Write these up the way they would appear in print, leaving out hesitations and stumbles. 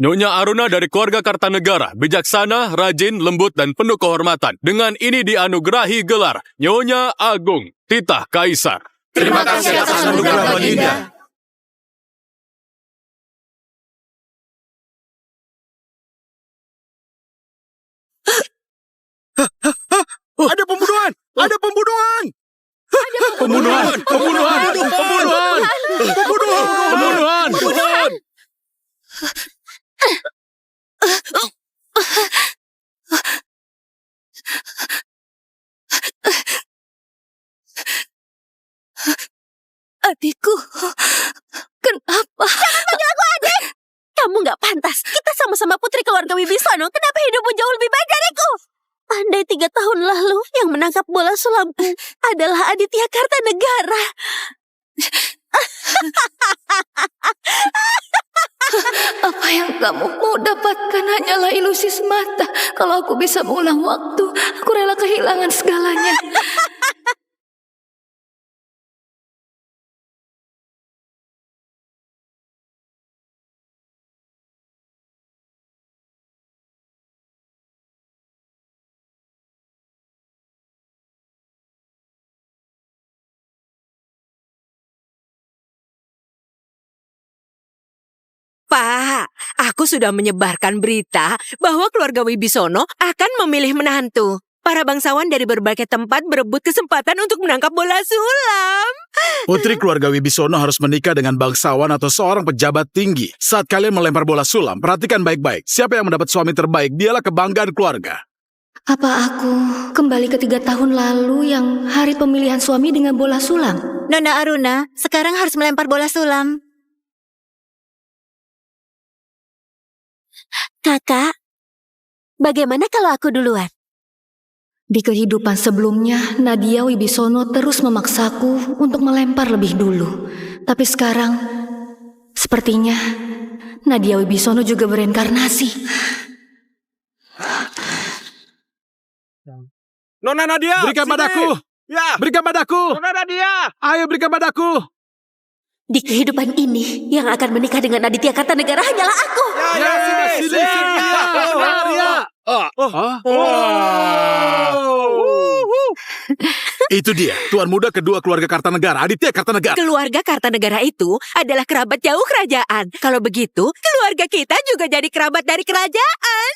Nyonya Aruna dari keluarga Kartanegara, bijaksana, rajin, lembut, dan penuh kehormatan. Dengan ini dianugerahi gelar Nyonya Agung, titah Kaisar. Terima kasih atas anugerah Baginda. Ada pembunuhan! Ada pembunuhan! Pembunuhan! Pembunuhan! Pembunuhan! Pembunuhan! Pembunuhan! Adikku, kenapa? Jangan panggil aku adik! Kamu nggak pantas. Kita sama-sama putri keluarga Wibisono. Kenapa hidupmu jauh lebih baik dariku? Andai 3 tahun lalu yang menangkap bola sulamku adalah Aditya Kartanegara. Apa yang kamu mau dapatkan hanyalah ilusi semata. Kalau aku bisa mengulang waktu, aku rela kehilangan segalanya. Pak, aku sudah menyebarkan berita bahwa keluarga Wibisono akan memilih menantu. Para bangsawan dari berbagai tempat berebut kesempatan untuk menangkap bola sulam. Putri keluarga Wibisono harus menikah dengan bangsawan atau seorang pejabat tinggi. Saat kalian melempar bola sulam, perhatikan baik-baik. Siapa yang mendapat suami terbaik, dialah kebanggaan keluarga. Apa aku kembali ke 3 tahun lalu yang hari pemilihan suami dengan bola sulam? Nona Aruna, sekarang harus melempar bola sulam. Kakak, bagaimana kalau aku duluan? Di kehidupan sebelumnya, Nadia Wibisono terus memaksaku untuk melempar lebih dulu. Tapi sekarang, sepertinya Nadia Wibisono juga bereinkarnasi. Nona Nadia, Berikan sini. padaku! Ya, Berikan padaku! Nona Nadia. Ayo berikan padaku! Di kehidupan ini, yang akan menikah dengan Aditya Kartanegara hanyalah aku. Ya, sini. Itu dia, tuan muda kedua keluarga Kartanegara, Aditya Kartanegara. Keluarga Kartanegara itu adalah kerabat jauh kerajaan. Kalau begitu, keluarga kita juga jadi kerabat dari kerajaan.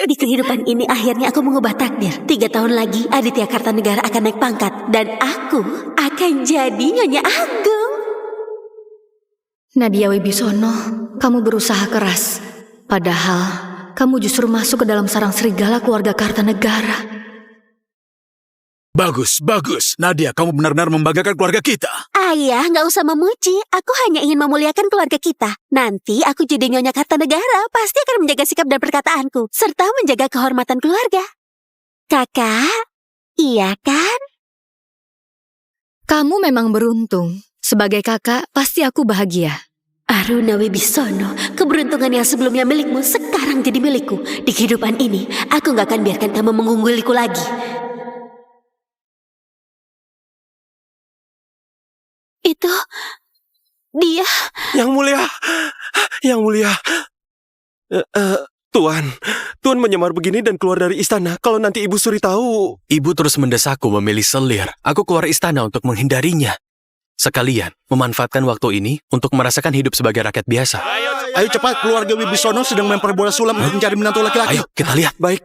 Di kehidupan ini akhirnya aku mengubah takdir. 3 tahun lagi Aditya Kartanegara akan naik pangkat. Dan aku akan jadi Nyonya Agung. Nadia Wibisono, kamu berusaha keras. Padahal, kamu justru masuk ke dalam sarang serigala keluarga Kartanegara. Bagus, bagus. Nadia, kamu benar-benar membanggakan keluarga kita. Ayah, nggak usah memuji. Aku hanya ingin memuliakan keluarga kita. Nanti aku jadi Nyonya Kartanegara, pasti akan menjaga sikap dan perkataanku, serta menjaga kehormatan keluarga. Kakak, iya kan? Kamu memang beruntung. Sebagai kakak, pasti aku bahagia. Aruna Wibisono, keberuntungan yang sebelumnya milikmu sekarang jadi milikku. Di kehidupan ini, aku nggak akan biarkan kamu mengungguliku lagi. Itu dia. Yang mulia. Tuan menyamar begini dan keluar dari istana. Kalau nanti Ibu Suri tahu. Ibu terus mendesakku memilih selir. Aku keluar istana untuk menghindarinya. Sekalian, memanfaatkan waktu ini untuk merasakan hidup sebagai rakyat biasa. Ayo cepat, keluarga Wibisono sedang melempar bola sulam untuk mencari menantu laki-laki. Ayo, kita lihat. Baik.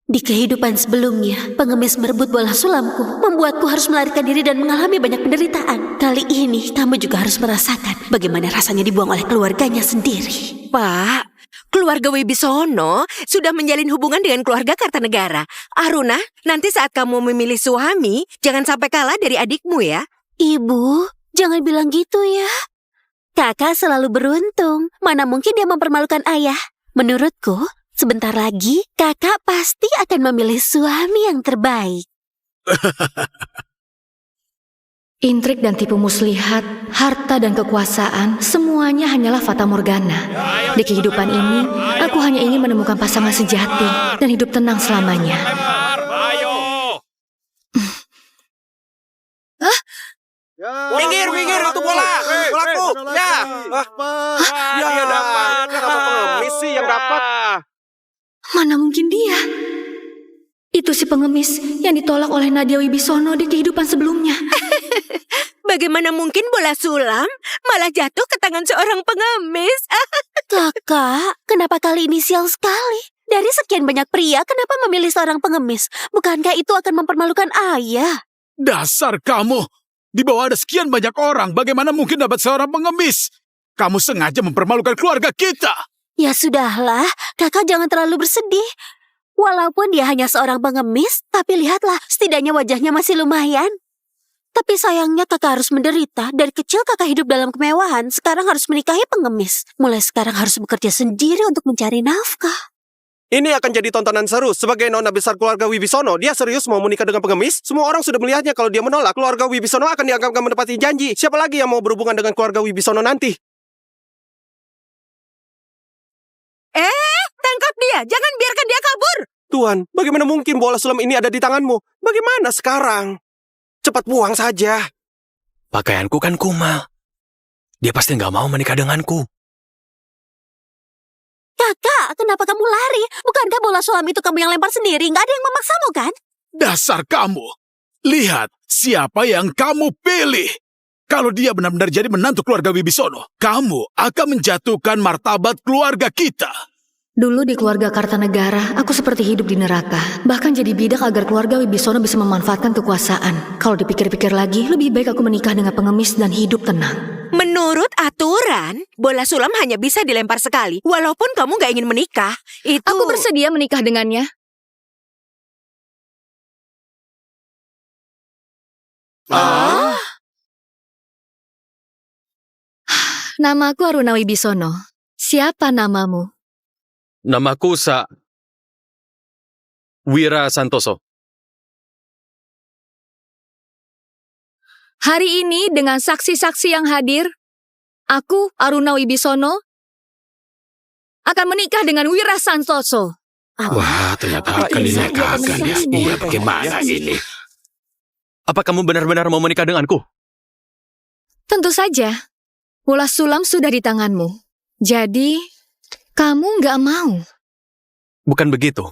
Di kehidupan sebelumnya, pengemis merebut bola sulamku, membuatku harus melarikan diri dan mengalami banyak penderitaan. Kali ini, kamu juga harus merasakan bagaimana rasanya dibuang oleh keluarganya sendiri. Pak, keluarga Wibisono sudah menjalin hubungan dengan keluarga Kartanegara. Aruna, nanti saat kamu memilih suami, jangan sampai kalah dari adikmu ya. Ibu, jangan bilang gitu ya. Kakak selalu beruntung. Mana mungkin dia mempermalukan ayah. Menurutku, sebentar lagi kakak pasti akan memilih suami yang terbaik. Intrik dan tipu muslihat, harta dan kekuasaan, semuanya hanyalah fata morgana. Di kehidupan ini, aku hanya ingin menemukan pasangan sejati dan hidup tenang selamanya. Minggir, itu bola. Bolaku. Ya. Dia dapat. Mana mungkin dia? Itu si pengemis yang ditolak oleh Nadia Wibisono di kehidupan sebelumnya. Bagaimana mungkin bola sulam malah jatuh ke tangan seorang pengemis? Kakak, kenapa kali inisial sekali? Dari sekian banyak pria, kenapa memilih seorang pengemis? Bukankah itu akan mempermalukan ayah? Dasar kamu! Di bawah ada sekian banyak orang, bagaimana mungkin dapat seorang pengemis? Kamu sengaja mempermalukan keluarga kita! Ya sudahlah, kakak jangan terlalu bersedih. Walaupun dia hanya seorang pengemis, tapi lihatlah, setidaknya wajahnya masih lumayan. Tapi sayangnya kakak harus menderita. Dari kecil kakak hidup dalam kemewahan, sekarang harus menikahi pengemis. Mulai sekarang harus bekerja sendiri untuk mencari nafkah. Ini akan jadi tontonan seru. Sebagai nona besar keluarga Wibisono, dia serius mau menikah dengan pengemis? Semua orang sudah melihatnya. Kalau dia menolak, keluarga Wibisono akan dianggap gak menepati janji. Siapa lagi yang mau berhubungan dengan keluarga Wibisono nanti? Tangkap dia, jangan biarkan dia kabur. Tuan, bagaimana mungkin bola sulam ini ada di tanganmu? Bagaimana sekarang? Cepat buang saja. Pakaianku kan kumal. Dia pasti nggak mau menikah denganku. Kakak, kenapa kamu lari? Bukankah bola sulam itu kamu yang lempar sendiri? Nggak ada yang memaksamu kan? Dasar kamu! Lihat siapa yang kamu pilih! Kalau dia benar-benar jadi menantu keluarga Wibisono, kamu akan menjatuhkan martabat keluarga kita. Dulu di keluarga Kartanegara, aku seperti hidup di neraka. Bahkan jadi bidak agar keluarga Wibisono bisa memanfaatkan kekuasaan. Kalau dipikir-pikir lagi, lebih baik aku menikah dengan pengemis dan hidup tenang. Menurut aturan, bola sulam hanya bisa dilempar sekali. Walaupun kamu gak ingin menikah, itu... Aku bersedia menikah dengannya. Namaku Aruna Wibisono. Siapa namamu? Namaku Wira Santoso. Hari ini dengan saksi-saksi yang hadir, aku, Aruna Wibisono, akan menikah dengan Wira Santoso. Wah, ternyata akan dinikahkan ya. Iya, bagaimana ini? Apa kamu benar-benar mau menikah denganku? Tentu saja. Bola sulam sudah di tanganmu. Jadi, kamu nggak mau. Bukan begitu.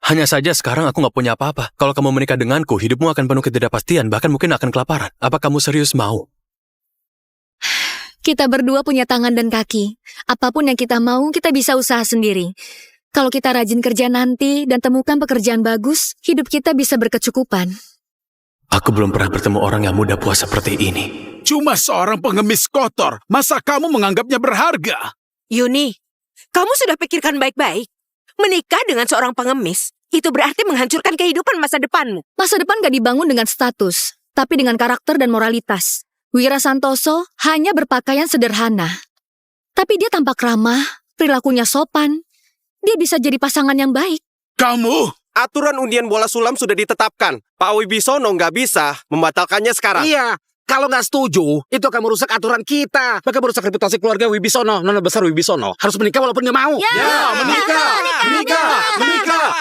Hanya saja sekarang aku nggak punya apa-apa. Kalau kamu menikah denganku, hidupmu akan penuh ketidakpastian, bahkan mungkin akan kelaparan. Apa kamu serius mau? Kita berdua punya tangan dan kaki. Apapun yang kita mau, kita bisa usaha sendiri. Kalau kita rajin kerja nanti dan temukan pekerjaan bagus, hidup kita bisa berkecukupan. Aku belum pernah bertemu orang yang mudah puas seperti ini. Cuma seorang pengemis kotor. Masa kamu menganggapnya berharga? Yuni, kamu sudah pikirkan baik-baik. Menikah dengan seorang pengemis, itu berarti menghancurkan kehidupan masa depanmu. Masa depan gak dibangun dengan status, tapi dengan karakter dan moralitas. Wira Santoso hanya berpakaian sederhana. Tapi dia tampak ramah, perilakunya sopan. Dia bisa jadi pasangan yang baik. Kamu? Aturan undian bola sulam sudah ditetapkan. Pak Wibisono nggak bisa membatalkannya sekarang. Iya, kalau nggak setuju, itu akan merusak aturan kita. Bahkan merusak reputasi keluarga Wibisono. Nona besar Wibisono harus menikah walaupun nggak mau. Menikah!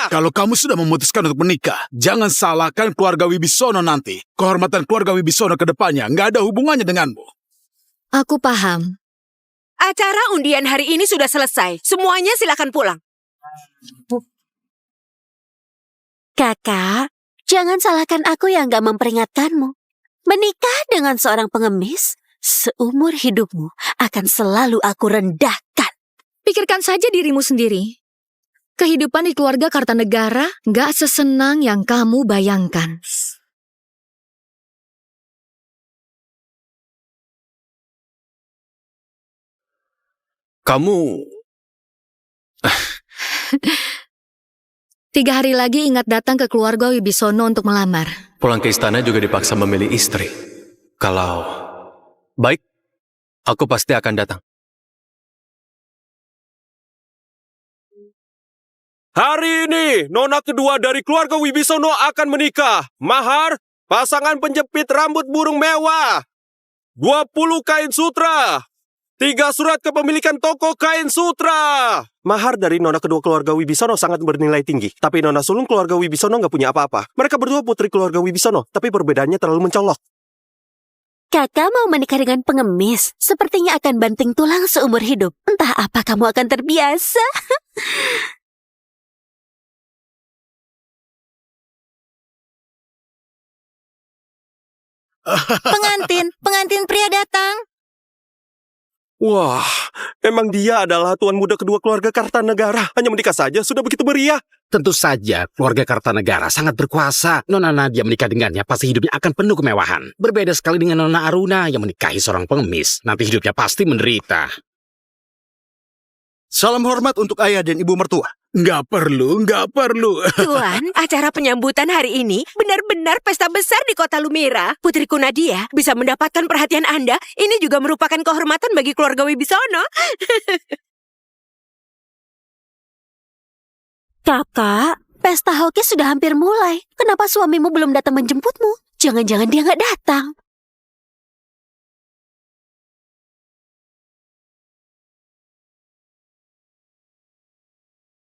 Kalau kamu sudah memutuskan untuk menikah, jangan salahkan keluarga Wibisono nanti. Kehormatan keluarga Wibisono ke depannya nggak ada hubungannya denganmu. Aku paham. Acara undian hari ini sudah selesai. Semuanya silakan pulang. Kakak, jangan salahkan aku yang gak memperingatkanmu. Menikah dengan seorang pengemis, seumur hidupmu akan selalu aku rendahkan. Pikirkan saja dirimu sendiri. Kehidupan di keluarga Kartanegara gak sesenang yang kamu bayangkan. Kamu... 3 hari lagi ingat datang ke keluarga Wibisono untuk melamar. Pulang ke istana juga dipaksa memilih istri. Kalau... Baik, aku pasti akan datang. Hari ini, nona kedua dari keluarga Wibisono akan menikah. Mahar, pasangan penjepit rambut burung mewah. 20 kain sutra. 3 surat kepemilikan toko kain sutra. Mahar dari nona kedua keluarga Wibisono sangat bernilai tinggi. Tapi nona sulung keluarga Wibisono nggak punya apa-apa. Mereka berdua putri keluarga Wibisono, tapi perbedaannya terlalu mencolok. Kakak mau menikah dengan pengemis, sepertinya akan banting tulang seumur hidup. Entah apa kamu akan terbiasa. Pengantin pria datang. Wah, emang dia adalah tuan muda kedua keluarga Kartanegara. Hanya menikah saja sudah begitu meriah. Tentu saja, keluarga Kartanegara sangat berkuasa. Nona Nadia menikah dengannya, pasti hidupnya akan penuh kemewahan. Berbeda sekali dengan Nona Aruna yang menikahi seorang pengemis. Nanti hidupnya pasti menderita. Salam hormat untuk ayah dan ibu mertua. Nggak perlu. Tuan, acara penyambutan hari ini benar-benar pesta besar di kota Lumira. Putriku Nadia bisa mendapatkan perhatian Anda. Ini juga merupakan kehormatan bagi keluarga Wibisono. Kakak, pesta hoki sudah hampir mulai. Kenapa suamimu belum datang menjemputmu? Jangan-jangan dia nggak datang.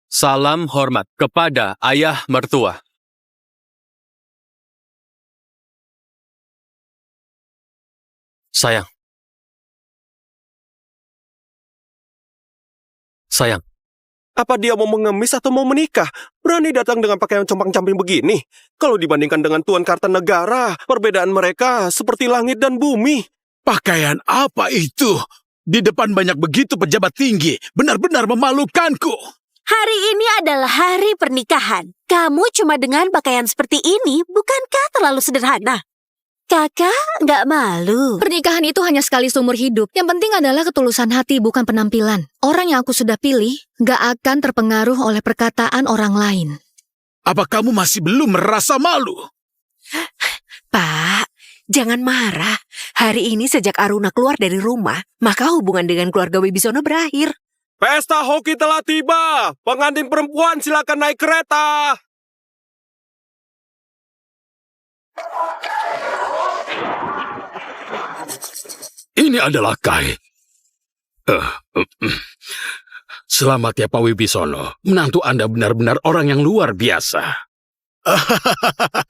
Salam hormat kepada ayah mertua. Sayang. Apa dia mau mengemis atau mau menikah? Berani datang dengan pakaian compang-camping begini. Kalau dibandingkan dengan Tuan Kartanegara, perbedaan mereka seperti langit dan bumi. Pakaian apa itu? Di depan banyak begitu pejabat tinggi. Benar-benar memalukanku. Hari ini adalah hari pernikahan. Kamu cuma dengan pakaian seperti ini, bukankah terlalu sederhana? Kakak nggak malu. Pernikahan itu hanya sekali seumur hidup. Yang penting adalah ketulusan hati, bukan penampilan. Orang yang aku sudah pilih gak akan terpengaruh oleh perkataan orang lain. Apa kamu masih belum merasa malu? Pak, jangan marah. Hari ini sejak Aruna keluar dari rumah, maka hubungan dengan keluarga Wibisono berakhir. Pesta hoki telah tiba. Pengantin perempuan silakan naik kereta. Ini adalah Kai. Selamat ya Pak Wibisono. Menantu Anda benar-benar orang yang luar biasa.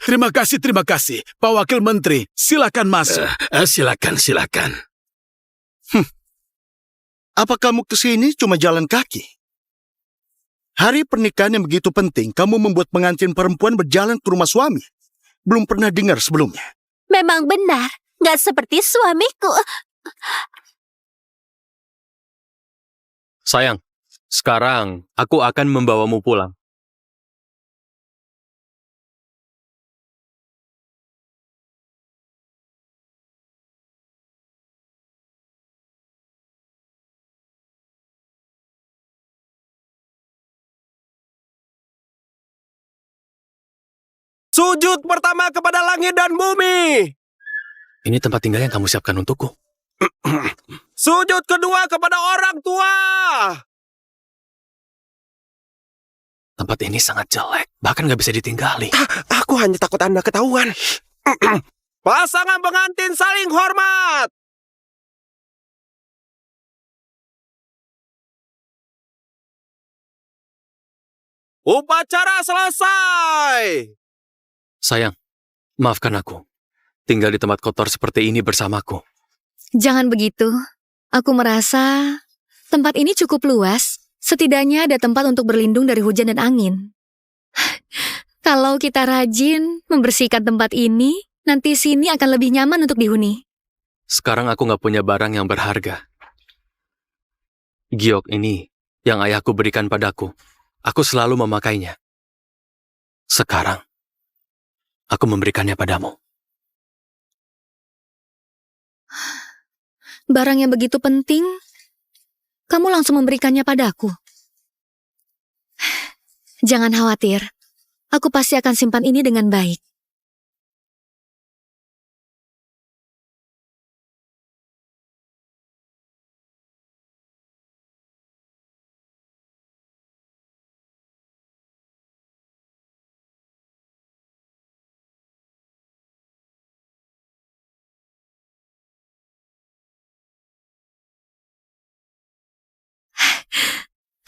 Terima kasih. Pak Wakil Menteri, silakan masuk. Silakan. Apa kamu kesini cuma jalan kaki? Hari pernikahan yang begitu penting, kamu membuat pengantin perempuan berjalan ke rumah suami. Belum pernah dengar sebelumnya. Memang benar, nggak seperti suamiku. Sayang, sekarang aku akan membawamu pulang. Sujud pertama kepada langit dan bumi. Ini tempat tinggal yang kamu siapkan untukku. Sujud kedua kepada orang tua. Tempat ini sangat jelek, bahkan gak bisa ditinggali. Aku hanya takut Anda ketahuan. Pasangan pengantin saling hormat. Upacara selesai. Sayang, maafkan aku. Tinggal di tempat kotor seperti ini bersamaku. Jangan begitu. Aku merasa tempat ini cukup luas. Setidaknya ada tempat untuk berlindung dari hujan dan angin. Kalau kita rajin membersihkan tempat ini, nanti sini akan lebih nyaman untuk dihuni. Sekarang aku gak punya barang yang berharga. Giok ini yang ayahku berikan padaku. Aku selalu memakainya. Sekarang, aku memberikannya padamu. Barang yang begitu penting, kamu langsung memberikannya padaku. Jangan khawatir, aku pasti akan simpan ini dengan baik.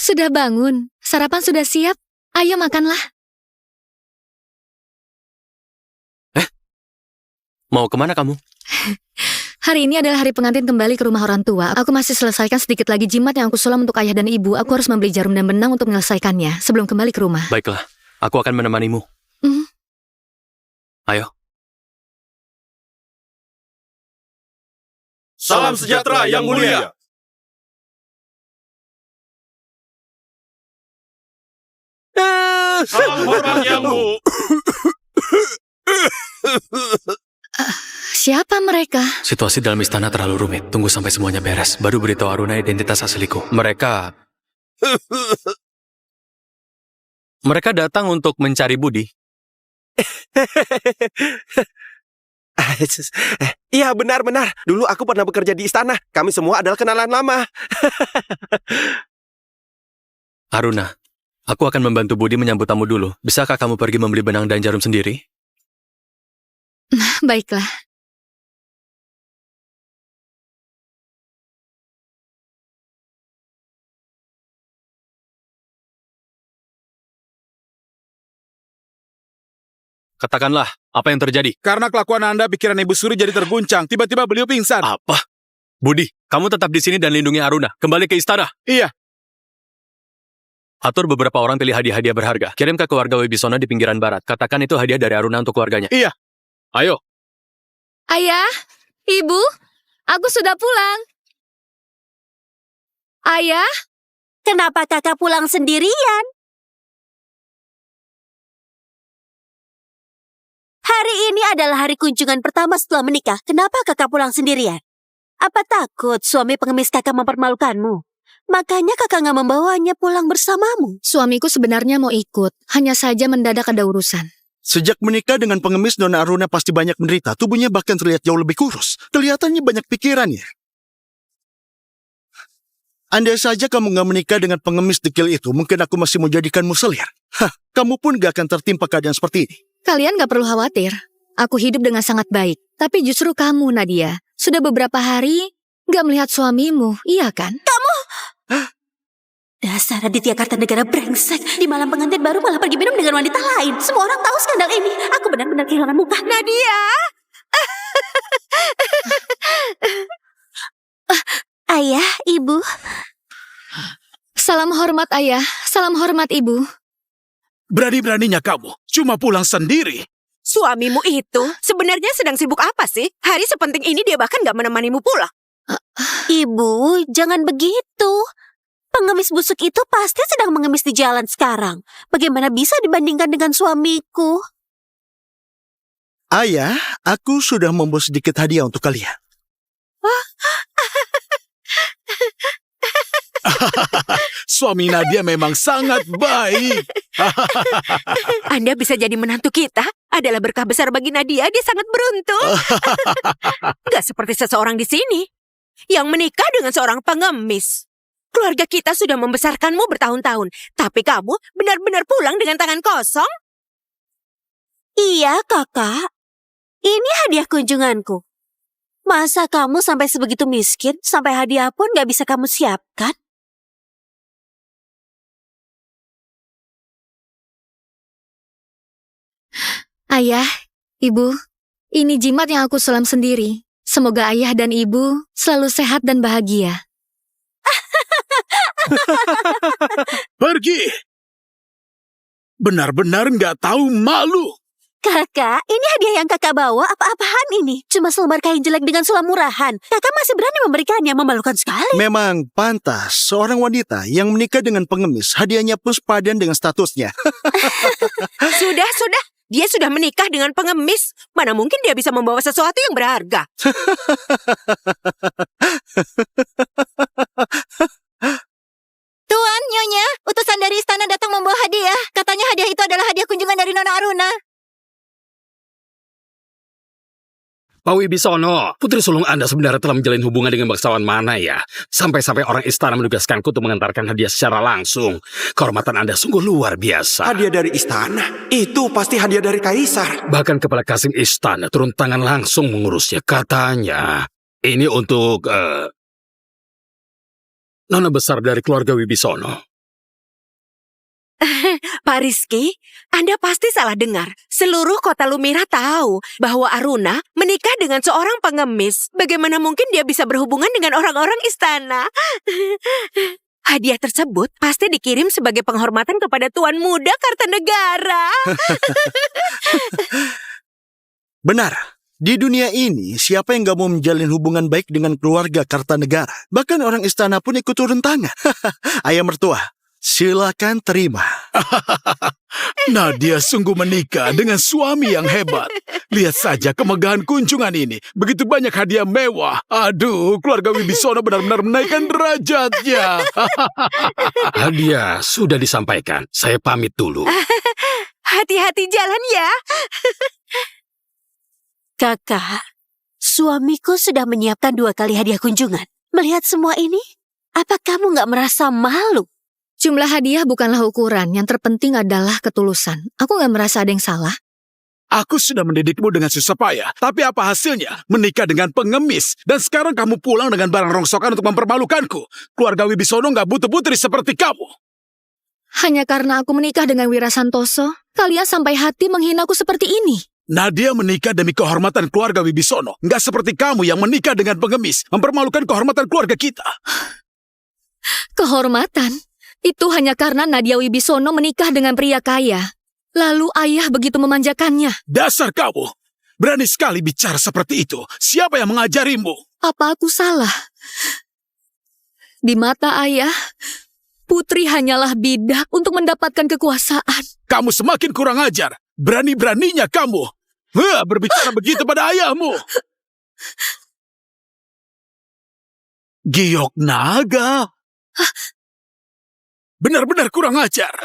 Sudah bangun, sarapan sudah siap. Ayo makanlah. Mau kemana kamu? Hari ini adalah hari pengantin kembali ke rumah orang tua. Aku masih selesaikan sedikit lagi jimat yang aku sulam untuk ayah dan ibu. Aku harus membeli jarum dan benang untuk menyelesaikannya sebelum kembali ke rumah. Baiklah, aku akan menemanimu. Mhm. Ayo. Salam sejahtera yang mulia. Salam hormat yang mulia. Siapa mereka? Situasi dalam istana terlalu rumit. Tunggu sampai semuanya beres. Baru beritahu Aruna identitas asliku. Mereka datang untuk mencari Budi. Iya, benar-benar. Dulu aku pernah bekerja di istana. Kami semua adalah kenalan lama. Aruna, aku akan membantu Budi menyambut tamu dulu. Bisakah kamu pergi membeli benang dan jarum sendiri? Baiklah. Katakanlah, apa yang terjadi? Karena kelakuan Anda, pikiran Ibu Suri jadi terguncang. Tiba-tiba beliau pingsan. Apa? Budi, kamu tetap di sini dan lindungi Aruna. Kembali ke istana. Iya. Atur beberapa orang pilih hadiah-hadiah berharga. Kirim ke keluarga Wibisono di pinggiran barat. Katakan itu hadiah dari Aruna untuk keluarganya. Iya. Ayo. Ayah, Ibu, aku sudah pulang. Ayah, Kenapa kakak pulang sendirian? Hari ini adalah hari kunjungan pertama setelah menikah. Kenapa kakak pulang sendirian? Apa takut suami pengemis kakak mempermalukanmu? Makanya kakak nggak membawanya pulang bersamamu. suamiku sebenarnya mau ikut, hanya saja mendadak ada urusan. Sejak menikah dengan pengemis, Nona Aruna pasti banyak menderita. Tubuhnya bahkan terlihat jauh lebih kurus. Kelihatannya banyak pikirannya. Andai saja kamu nggak menikah dengan pengemis dekil itu, mungkin aku masih mau jadikanmu selir. Hah, kamu pun gak akan tertimpa keadaan seperti ini. Kalian gak perlu khawatir. Aku hidup dengan sangat baik. Tapi justru kamu, Nadia, sudah beberapa hari gak melihat suamimu, iya kan? Dasar Aditya Kartanegara brengsek. Di malam pengantin baru malah pergi minum dengan wanita lain. Semua orang tahu skandal ini. Aku benar-benar kehilangan muka. Nadia! Ayah, ibu. Salam hormat ayah, salam hormat ibu. Berani-beraninya kamu cuma pulang sendiri. Suamimu itu sebenarnya sedang sibuk apa sih? Hari sepenting ini dia bahkan gak menemanimu pulang. Ibu, jangan begitu. Pengemis busuk itu pasti sedang mengemis di jalan sekarang. Bagaimana bisa dibandingkan dengan suamiku? Ayah, aku sudah membawa sedikit hadiah untuk kalian. Suami Nadia memang sangat baik. Anda bisa jadi menantu kita adalah berkah besar bagi Nadia. Dia sangat beruntung. Gak seperti seseorang di sini yang menikah dengan seorang pengemis. Keluarga kita sudah membesarkanmu bertahun-tahun, tapi kamu benar-benar pulang dengan tangan kosong? Iya, kakak. Ini hadiah kunjunganku. Masa kamu sampai sebegitu miskin, sampai hadiah pun gak bisa kamu siapkan? Ayah, ibu, ini jimat yang aku sulam sendiri. Semoga ayah dan ibu selalu sehat dan bahagia. Pergi. Benar-benar nggak tahu malu. Kakak, ini hadiah yang kakak bawa apa-apaan ini? Cuma selembar kain jelek dengan sulam murahan. Kakak masih berani memberikannya, memalukan sekali. Memang pantas seorang wanita yang menikah dengan pengemis, hadiahnya pun sepadan dengan statusnya. Sudah. Dia sudah menikah dengan pengemis. Mana mungkin dia bisa membawa sesuatu yang berharga? Tuan, Nyonya, utusan dari istana datang membawa hadiah. Katanya hadiah itu adalah hadiah kunjungan dari Nona Aruna. Pak Wibisono, putri sulung Anda sebenarnya telah menjalin hubungan dengan bangsawan mana ya? Sampai-sampai orang istana menugaskanku untuk mengantarkan hadiah secara langsung. Kehormatan Anda sungguh luar biasa. Hadiah dari istana? Itu pasti hadiah dari kaisar. Bahkan Kepala Kasim Istana turun tangan langsung mengurusnya. Katanya, ini untuk nona besar dari keluarga Wibisono. Pak Rizky, Anda pasti salah dengar. Seluruh kota Lumira tahu bahwa Aruna menikah dengan seorang pengemis. Bagaimana mungkin dia bisa berhubungan dengan orang-orang istana? Hadiah tersebut pasti dikirim sebagai penghormatan kepada Tuan Muda Kartanegara. Benar, Di dunia ini, siapa yang gak mau menjalin hubungan baik dengan keluarga Kartanegara? Bahkan orang istana pun ikut turun tangan. Ayah mertua, silakan terima. Nadia sungguh menikah dengan suami yang hebat. Lihat saja kemegahan kunjungan ini. Begitu banyak hadiah mewah. Aduh, keluarga Wibisono benar-benar menaikkan derajatnya. Hadiah sudah disampaikan. Saya pamit dulu. Hati-hati jalan ya. Kakak, suamiku sudah menyiapkan 2 kali hadiah kunjungan. Melihat semua ini, apa kamu nggak merasa malu? Jumlah hadiah bukanlah ukuran, yang terpenting adalah ketulusan. Aku nggak merasa ada yang salah. Aku sudah mendidikmu dengan susah payah. Tapi apa hasilnya? Menikah dengan pengemis. Dan sekarang kamu pulang dengan barang rongsokan untuk mempermalukanku. Keluarga Wibisono nggak butuh putri seperti kamu. Hanya karena aku menikah dengan Wira Santoso, kalian sampai hati menghinaku seperti ini. Nadia menikah demi kehormatan keluarga Wibisono. Nggak seperti kamu yang menikah dengan pengemis. Mempermalukan kehormatan keluarga kita. Kehormatan? Itu hanya karena Nadia Wibisono menikah dengan pria kaya. Lalu ayah begitu memanjakannya. Dasar kamu. Berani sekali bicara seperti itu. Siapa yang mengajarimu? Apa aku salah? Di mata ayah, putri hanyalah bidak untuk mendapatkan kekuasaan. Kamu semakin kurang ajar. Berani-beraninya kamu berbicara begitu pada ayahmu. Giok naga. Benar-benar kurang ajar.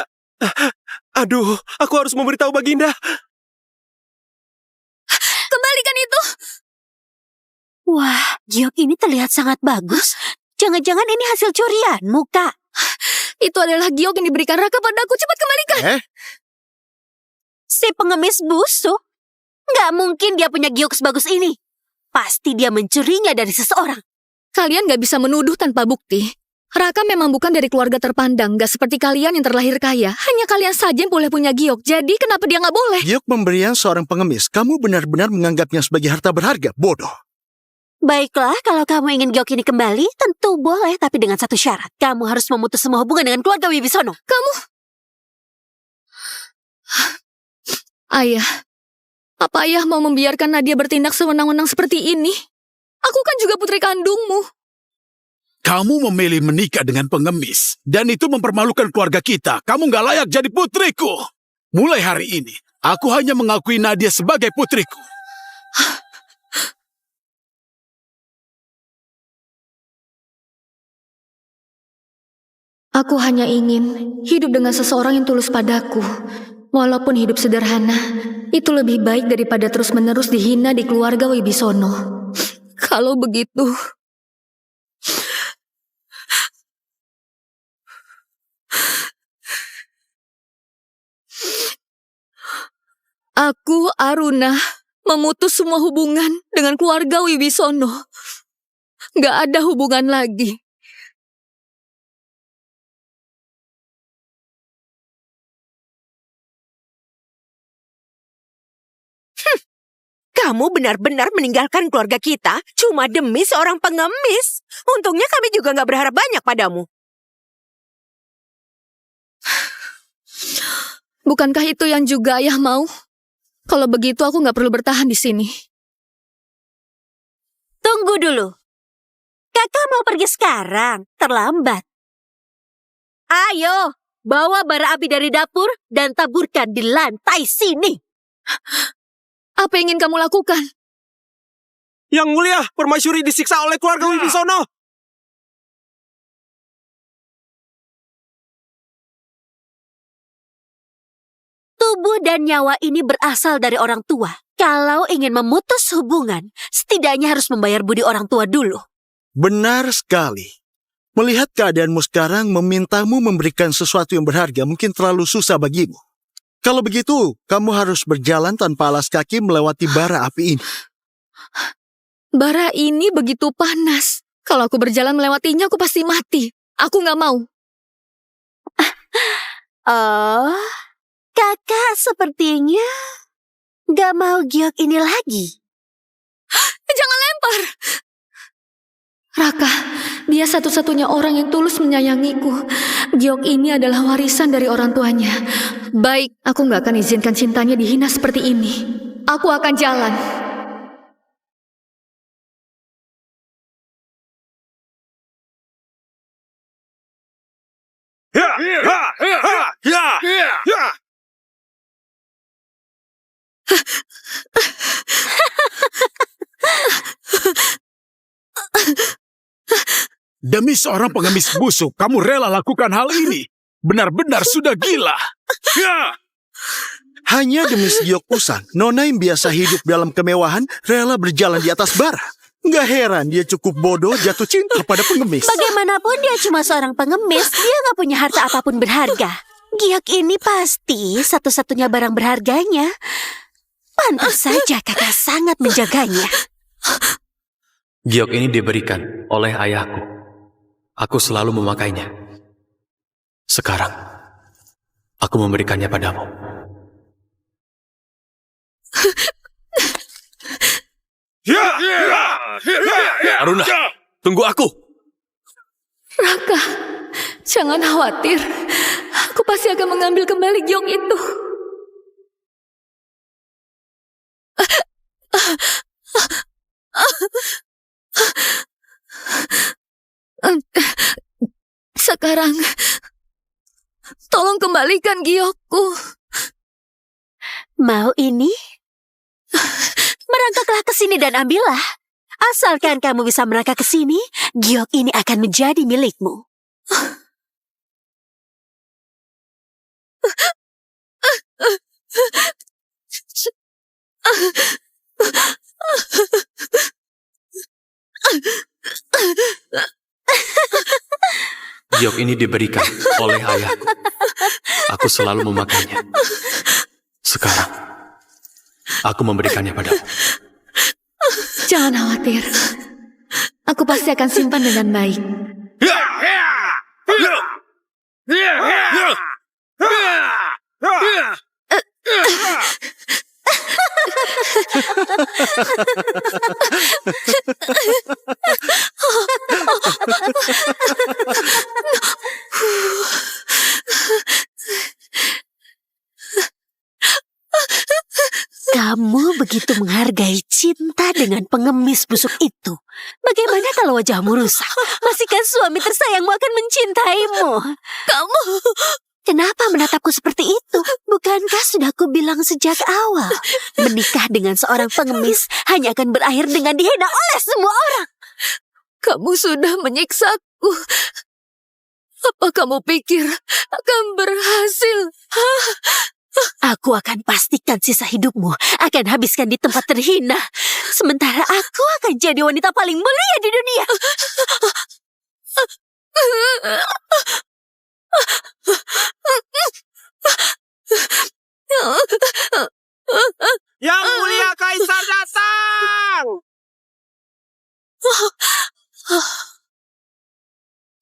Aduh, aku harus memberitahu Baginda. Kembalikan itu! Wah, giok ini terlihat sangat bagus. Jangan-jangan ini hasil curianmu, Kak. Itu adalah giok yang diberikan Raka padaku. Cepat kembalikan! Si pengemis busuk. Nggak mungkin dia punya giok sebagus ini. Pasti dia mencurinya dari seseorang. Kalian gak bisa menuduh tanpa bukti. Raka memang bukan dari keluarga terpandang, gak seperti kalian yang terlahir kaya. Hanya kalian saja yang boleh punya giok, jadi kenapa dia gak boleh? Giok pemberian seorang pengemis. Kamu benar-benar menganggapnya sebagai harta berharga. Bodoh. Baiklah, kalau kamu ingin giok ini kembali, tentu boleh, tapi dengan satu syarat. Kamu harus memutus semua hubungan dengan keluarga Wibisono. Kamu... Ayah, apa ayah mau membiarkan Nadia bertindak sewenang-wenang seperti ini? Aku kan juga putri kandungmu. Kamu memilih menikah dengan pengemis. Dan itu mempermalukan keluarga kita. Kamu nggak layak jadi putriku. Mulai hari ini, aku hanya mengakui Nadia sebagai putriku. Aku hanya ingin hidup dengan seseorang yang tulus padaku. Walaupun hidup sederhana, itu lebih baik daripada terus-menerus dihina di keluarga Wibisono. Kalau begitu... Aku, Aruna, memutus semua hubungan dengan keluarga Wibisono. Gak ada hubungan lagi. Kamu benar-benar meninggalkan keluarga kita cuma demi seorang pengemis. Untungnya kami juga gak berharap banyak padamu. Bukankah itu yang juga ayah mau? Kalau begitu aku gak perlu bertahan di sini. Tunggu dulu. Kakak mau pergi sekarang, terlambat. Ayo, bawa bara api dari dapur dan taburkan di lantai sini. Apa yang ingin kamu lakukan? Yang mulia, permaisuri disiksa oleh keluarga Wibisono. Tubuh dan nyawa ini berasal dari orang tua. Kalau ingin memutus hubungan, setidaknya harus membayar budi orang tua dulu. Benar sekali. Melihat keadaanmu sekarang, memintamu memberikan sesuatu yang berharga mungkin terlalu susah bagimu. Kalau begitu, kamu harus berjalan tanpa alas kaki melewati bara api ini. Bara ini begitu panas. Kalau aku berjalan melewatinya, aku pasti mati. Aku gak mau. Oh, kakak sepertinya gak mau giok ini lagi. Jangan lempar! Raka, dia satu-satunya orang yang tulus menyayangiku. Giok ini adalah warisan dari orang tuanya. Baik, aku gak akan izinkan cintanya dihina seperti ini. Aku akan jalan. Ya! Ya! Demi seorang pengemis busuk, kamu rela lakukan hal ini. Benar-benar sudah gila. Ya! Hanya demi segiok usang, Nona yang biasa hidup dalam kemewahan rela berjalan di atas bara. Nggak heran dia cukup bodoh jatuh cinta pada pengemis. Bagaimanapun dia cuma seorang pengemis, dia nggak punya harta apapun berharga. Giok ini pasti satu-satunya barang berharganya. Pantas saja kakak sangat menjaganya. Giok ini diberikan oleh ayahku. Aku selalu memakainya. Sekarang, aku memberikannya padamu. Aruna, tunggu aku. Raka, jangan khawatir. Aku pasti akan mengambil kembali giok itu. Sekarang, tolong kembalikan giokku. Mau ini? Merangkaklah ke sini dan ambillah. Asalkan kamu bisa merangkak ke sini, giok ini akan menjadi milikmu. Giok ini diberikan oleh ayahku. Aku selalu memakainya. Sekarang, aku memberikannya padamu. Jangan khawatir. Aku pasti akan simpan dengan baik. Kamu begitu menghargai cinta dengan pengemis busuk itu. Bagaimana kalau wajahmu rusak? Masihkah suami tersayangmu akan mencintaimu? Kamu... Kenapa menatapku seperti itu? Bukankah sudah kubilang sejak awal? Menikah dengan seorang pengemis hanya akan berakhir dengan dihina oleh semua orang. Kamu sudah menyiksaku. Apa kamu pikir akan berhasil? Aku akan pastikan sisa hidupmu akan habiskan di tempat terhina. Sementara aku akan jadi wanita paling mulia di dunia. Yang mulia Kaisar datang!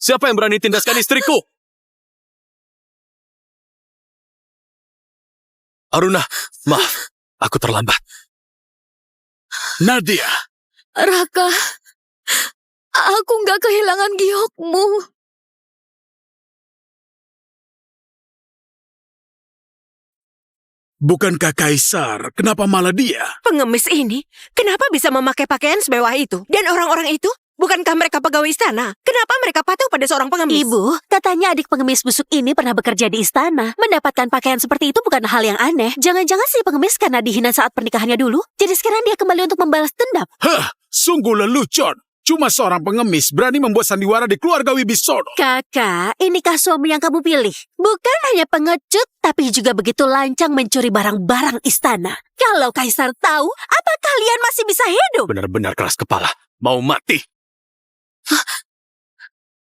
Siapa yang berani tindaskan istriku? Aruna, maaf, aku terlambat. Nadia, Raka, aku nggak kehilangan giokmu. bukankah Kaisar? Kenapa malah dia? Pengemis ini, kenapa bisa memakai pakaian semewah itu? Dan orang-orang itu, bukankah mereka pegawai istana? Kenapa mereka patuh pada seorang pengemis? Ibu, katanya adik pengemis busuk ini pernah bekerja di istana. Mendapatkan pakaian seperti itu bukan hal yang aneh. Jangan-jangan si pengemis karena dihina saat pernikahannya dulu. Jadi sekarang dia kembali untuk membalas dendam. Hah, sungguh lelucon. Cuma seorang pengemis berani membuat sandiwara di keluarga Wibisono. Kakak, inikah suami yang kamu pilih? Bukan hanya pengecut, tapi juga begitu lancang mencuri barang-barang istana. Kalau Kaisar tahu, apa kalian masih bisa hidup? Benar-benar keras kepala. Mau mati.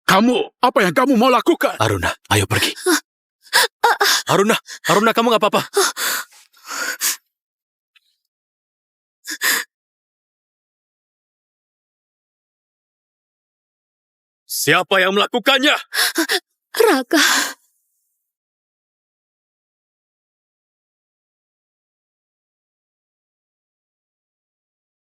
Kamu, apa yang kamu mau lakukan? Aruna, ayo pergi. Aruna, kamu gak apa-apa. Siapa yang melakukannya? Raka,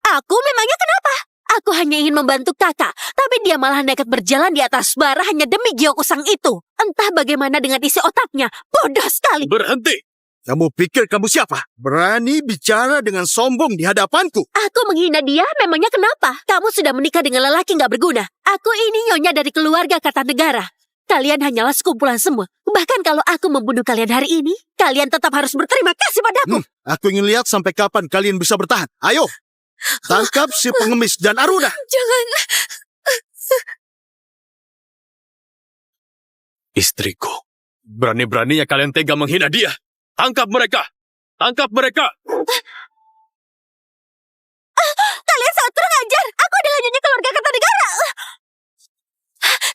Aku memangnya kenapa? Aku hanya ingin membantu kakak, tapi dia malah nekat berjalan di atas bara hanya demi giok usang itu. Entah bagaimana dengan isi otaknya, bodoh sekali. Berhenti. Kamu pikir kamu siapa? Berani bicara dengan sombong di hadapanku? Aku menghina dia, memangnya kenapa? Kamu sudah menikah dengan lelaki nggak berguna. Aku ini nyonya dari keluarga Kartanegara. Kalian hanyalah sekumpulan semua. Bahkan kalau aku membunuh kalian hari ini, kalian tetap harus berterima kasih padaku. Aku ingin lihat sampai kapan kalian bisa bertahan. Ayo, tangkap si pengemis dan Aruna. Jangan. Istriku. Berani-beraninya kalian tega menghina dia. Tangkap mereka. Tangkap mereka. Kalian sangat kurang ajar. Aku adalah nyonya keluarga Kertanegara.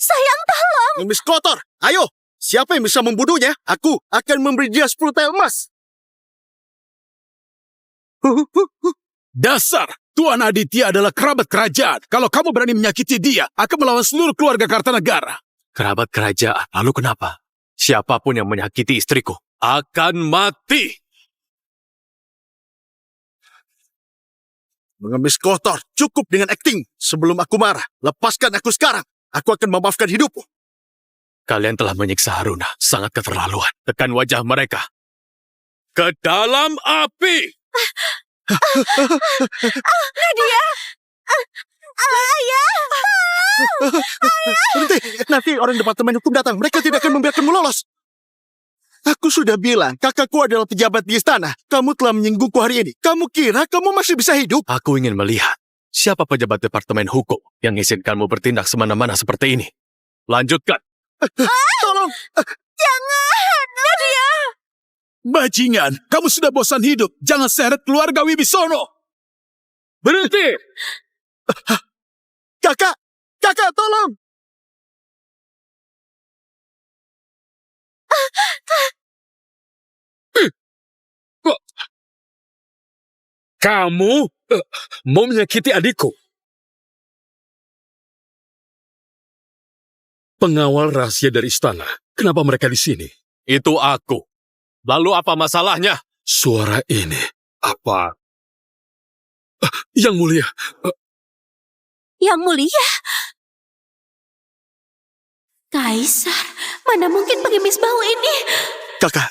Sayang, tolong. Pengemis kotor. Ayo, siapa yang bisa membunuhnya? Aku akan memberi dia 10 tel emas. Dasar, Tuan Aditya adalah kerabat kerajaan. Kalau kamu berani menyakiti dia, akan melawan seluruh keluarga Kartanegara. Kerabat kerajaan. Lalu kenapa? Siapapun yang menyakiti istriku akan mati. Pengemis kotor, cukup dengan akting. Sebelum aku marah, lepaskan aku sekarang. Aku akan memaafkan hidupmu. Kalian telah menyiksa Haruna. Sangat keterlaluan. Tekan wajah mereka. Ke dalam api. Nadia. Ayah. Berhenti, nanti orang departemen hukum datang. Mereka tidak akan membiarkanmu lolos. Aku sudah bilang, kakakku adalah pejabat di istana. Kamu telah menyinggungku hari ini. Kamu kira kamu masih bisa hidup? Aku ingin melihat siapa pejabat departemen hukum yang mengizinkanmu bertindak semena-mana seperti ini. Lanjutkan. Tolong. Jangan, Nadia. Bajingan, kamu sudah bosan hidup. Jangan seret keluarga Wibisono. Berhenti. Kakak, tolong. Kamu mau menyakiti adikku? Pengawal rahasia dari istana. Kenapa mereka di sini? Itu aku. Lalu apa masalahnya? Suara ini apa? Yang mulia, Yang mulia. Kaisar, mana mungkin pengemis bau ini? Kakak,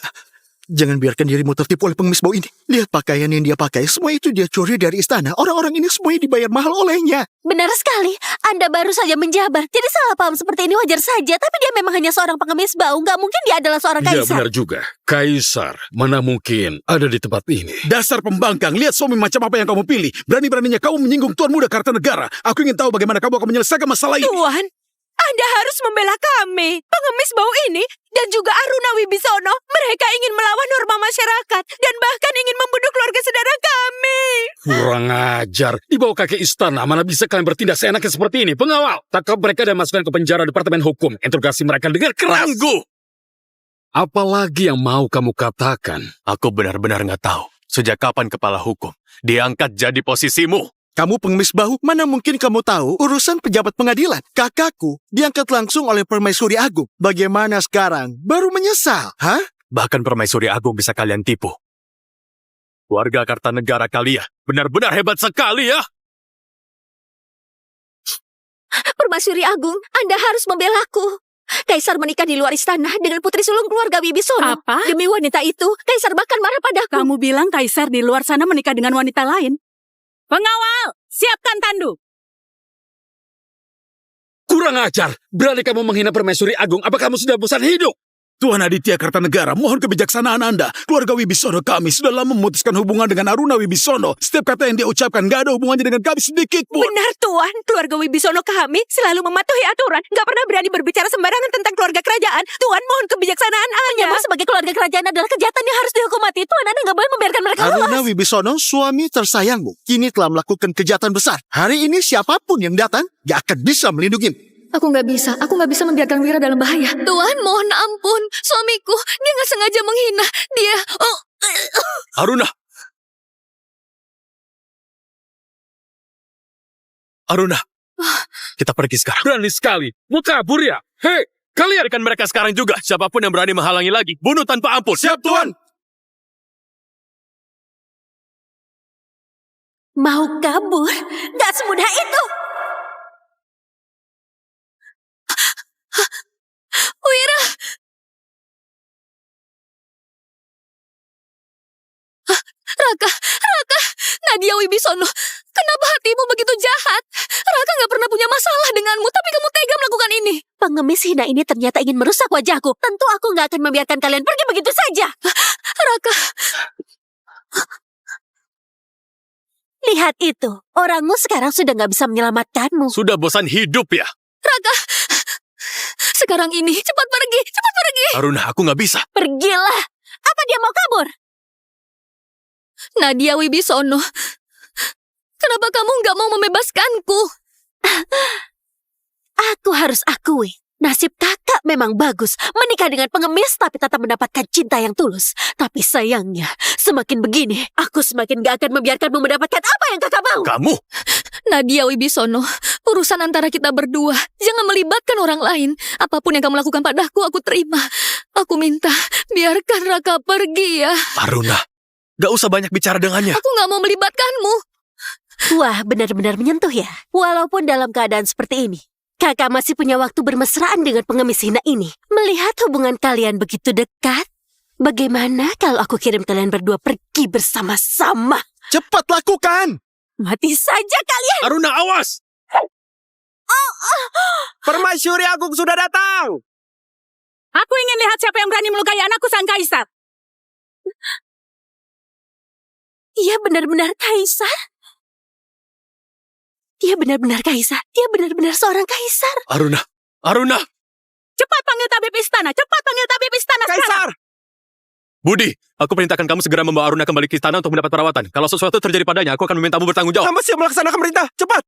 jangan biarkan dirimu tertipu oleh pengemis bau ini. Lihat pakaian yang dia pakai. Semua itu dia curi dari istana. Orang-orang ini semuanya dibayar mahal olehnya. Benar sekali. Anda baru saja menjabar. Jadi salah paham seperti ini wajar saja. Tapi dia memang hanya seorang pengemis bau. Nggak mungkin dia adalah seorang ya kaisar. benar juga. Kaisar, mana mungkin ada di tempat ini? Dasar pembangkang, lihat suami macam apa yang kamu pilih. Berani-beraninya kamu menyinggung Tuan Muda Kartanegara. Aku ingin tahu bagaimana kamu akan menyelesaikan masalah ini. Tuan, Anda harus membela kami. Pengemis bau ini dan juga Aruna Wibisono. Mereka ingin melawan norma masyarakat dan bahkan ingin membunuh keluarga saudara kami. Kurang ajar. Di bawah kaki istana, mana bisa kalian bertindak seenaknya seperti ini? Pengawal, tangkap mereka dan masukkan ke penjara departemen hukum. Interogasi mereka dengan keras. Tunggu. Apalagi yang mau kamu katakan? Aku benar-benar nggak tahu. Sejak kapan kepala hukum diangkat jadi posisimu? Kamu pengemis bahu, mana mungkin kamu tahu urusan pejabat pengadilan? Kakakku diangkat langsung oleh Permaisuri Agung. Bagaimana sekarang? Baru menyesal, hah? Bahkan Permaisuri Agung bisa kalian tipu. Warga Kartanegara kalian benar-benar hebat sekali ya. Permaisuri Agung, Anda harus membelaku. Kaisar menikah di luar istana dengan putri sulung keluarga Wibisono. Apa? Demi wanita itu, Kaisar bahkan marah padaku. Kamu bilang Kaisar di luar sana menikah dengan wanita lain. Pengawal, siapkan tandu. Kurang ajar. Berani kamu menghina Permaisuri Agung. Apa kamu sudah bosan hidup? Tuan Aditya Kartanegara, mohon kebijaksanaan Anda. Keluarga Wibisono kami sudah lama memutuskan hubungan dengan Aruna Wibisono. Setiap kata yang dia ucapkan gak ada hubungannya dengan kami sedikit pun. Benar, Tuan. Keluarga Wibisono kami selalu mematuhi aturan. Nggak pernah berani berbicara sembarangan tentang keluarga kerajaan. Tuan, mohon kebijaksanaan Anda. Menyamar sebagai keluarga kerajaan adalah kejahatan yang harus dihukum mati. Tuan, Anda nggak boleh membiarkan mereka Aruna lolos. Wibisono, suami tersayangmu, kini telah melakukan kejahatan besar. Hari ini siapapun yang datang, gak akan bisa melindungimu. Aku nggak bisa membiarkan Wira dalam bahaya. Tuan, mohon ampun. Suamiku, dia nggak sengaja menghina. Dia... Aruna. Aruna. Kita pergi sekarang. Berani sekali. Mau kabur ya? Hei, kalian Biarkan mereka sekarang juga. Siapapun yang berani menghalangi lagi, bunuh tanpa ampun. Siap, Tuan. Mau kabur? Gak semudah itu. Wira. Raka, Nadia Wibisono, kenapa hatimu begitu jahat? Raka gak pernah punya masalah denganmu, tapi kamu tega melakukan ini. Pengemis hina ini ternyata ingin merusak wajahku. Tentu aku nggak akan membiarkan kalian pergi begitu saja. Raka, Lihat itu, orangmu sekarang sudah nggak bisa menyelamatkanmu. Sudah bosan hidup ya? Raka, sekarang ini cepat pergi, cepat pergi. Aruna, aku nggak bisa. Pergilah. Apa dia mau kabur? Nadia Wibisono, kenapa kamu gak mau membebaskanku? Aku harus akui, nasib kakak memang bagus. Menikah dengan pengemis tapi tetap mendapatkan cinta yang tulus. Tapi sayangnya, semakin begini, aku semakin gak akan membiarkanmu mendapatkan apa yang kakak mau. Kamu? Nadia Wibisono, urusan antara kita berdua. Jangan melibatkan orang lain. Apapun yang kamu lakukan padaku, aku terima. Aku minta, biarkan Raka pergi ya. Aruna, gak usah banyak bicara dengannya. Aku gak mau melibatkanmu. Wah, benar-benar menyentuh ya. Walaupun dalam keadaan seperti ini, kakak masih punya waktu bermesraan dengan pengemis hina ini. Melihat hubungan kalian begitu dekat, bagaimana kalau aku kirim kalian berdua pergi bersama-sama? Cepat lakukan! Mati saja kalian! Aruna, awas! Permaisuri Agung sudah datang. Aku ingin lihat siapa yang berani melukai anakku sang kaisar. Dia benar-benar kaisar. Dia benar-benar kaisar. Dia benar-benar seorang kaisar. Aruna, Aruna! Cepat panggil tabib istana. Cepat panggil tabib istana sekarang. Kaisar! Budi, aku perintahkan kamu segera membawa Aruna kembali ke istana untuk mendapat perawatan. Kalau sesuatu terjadi padanya, aku akan memintamu bertanggung jawab. Hamba siap melaksanakan perintah. Cepat!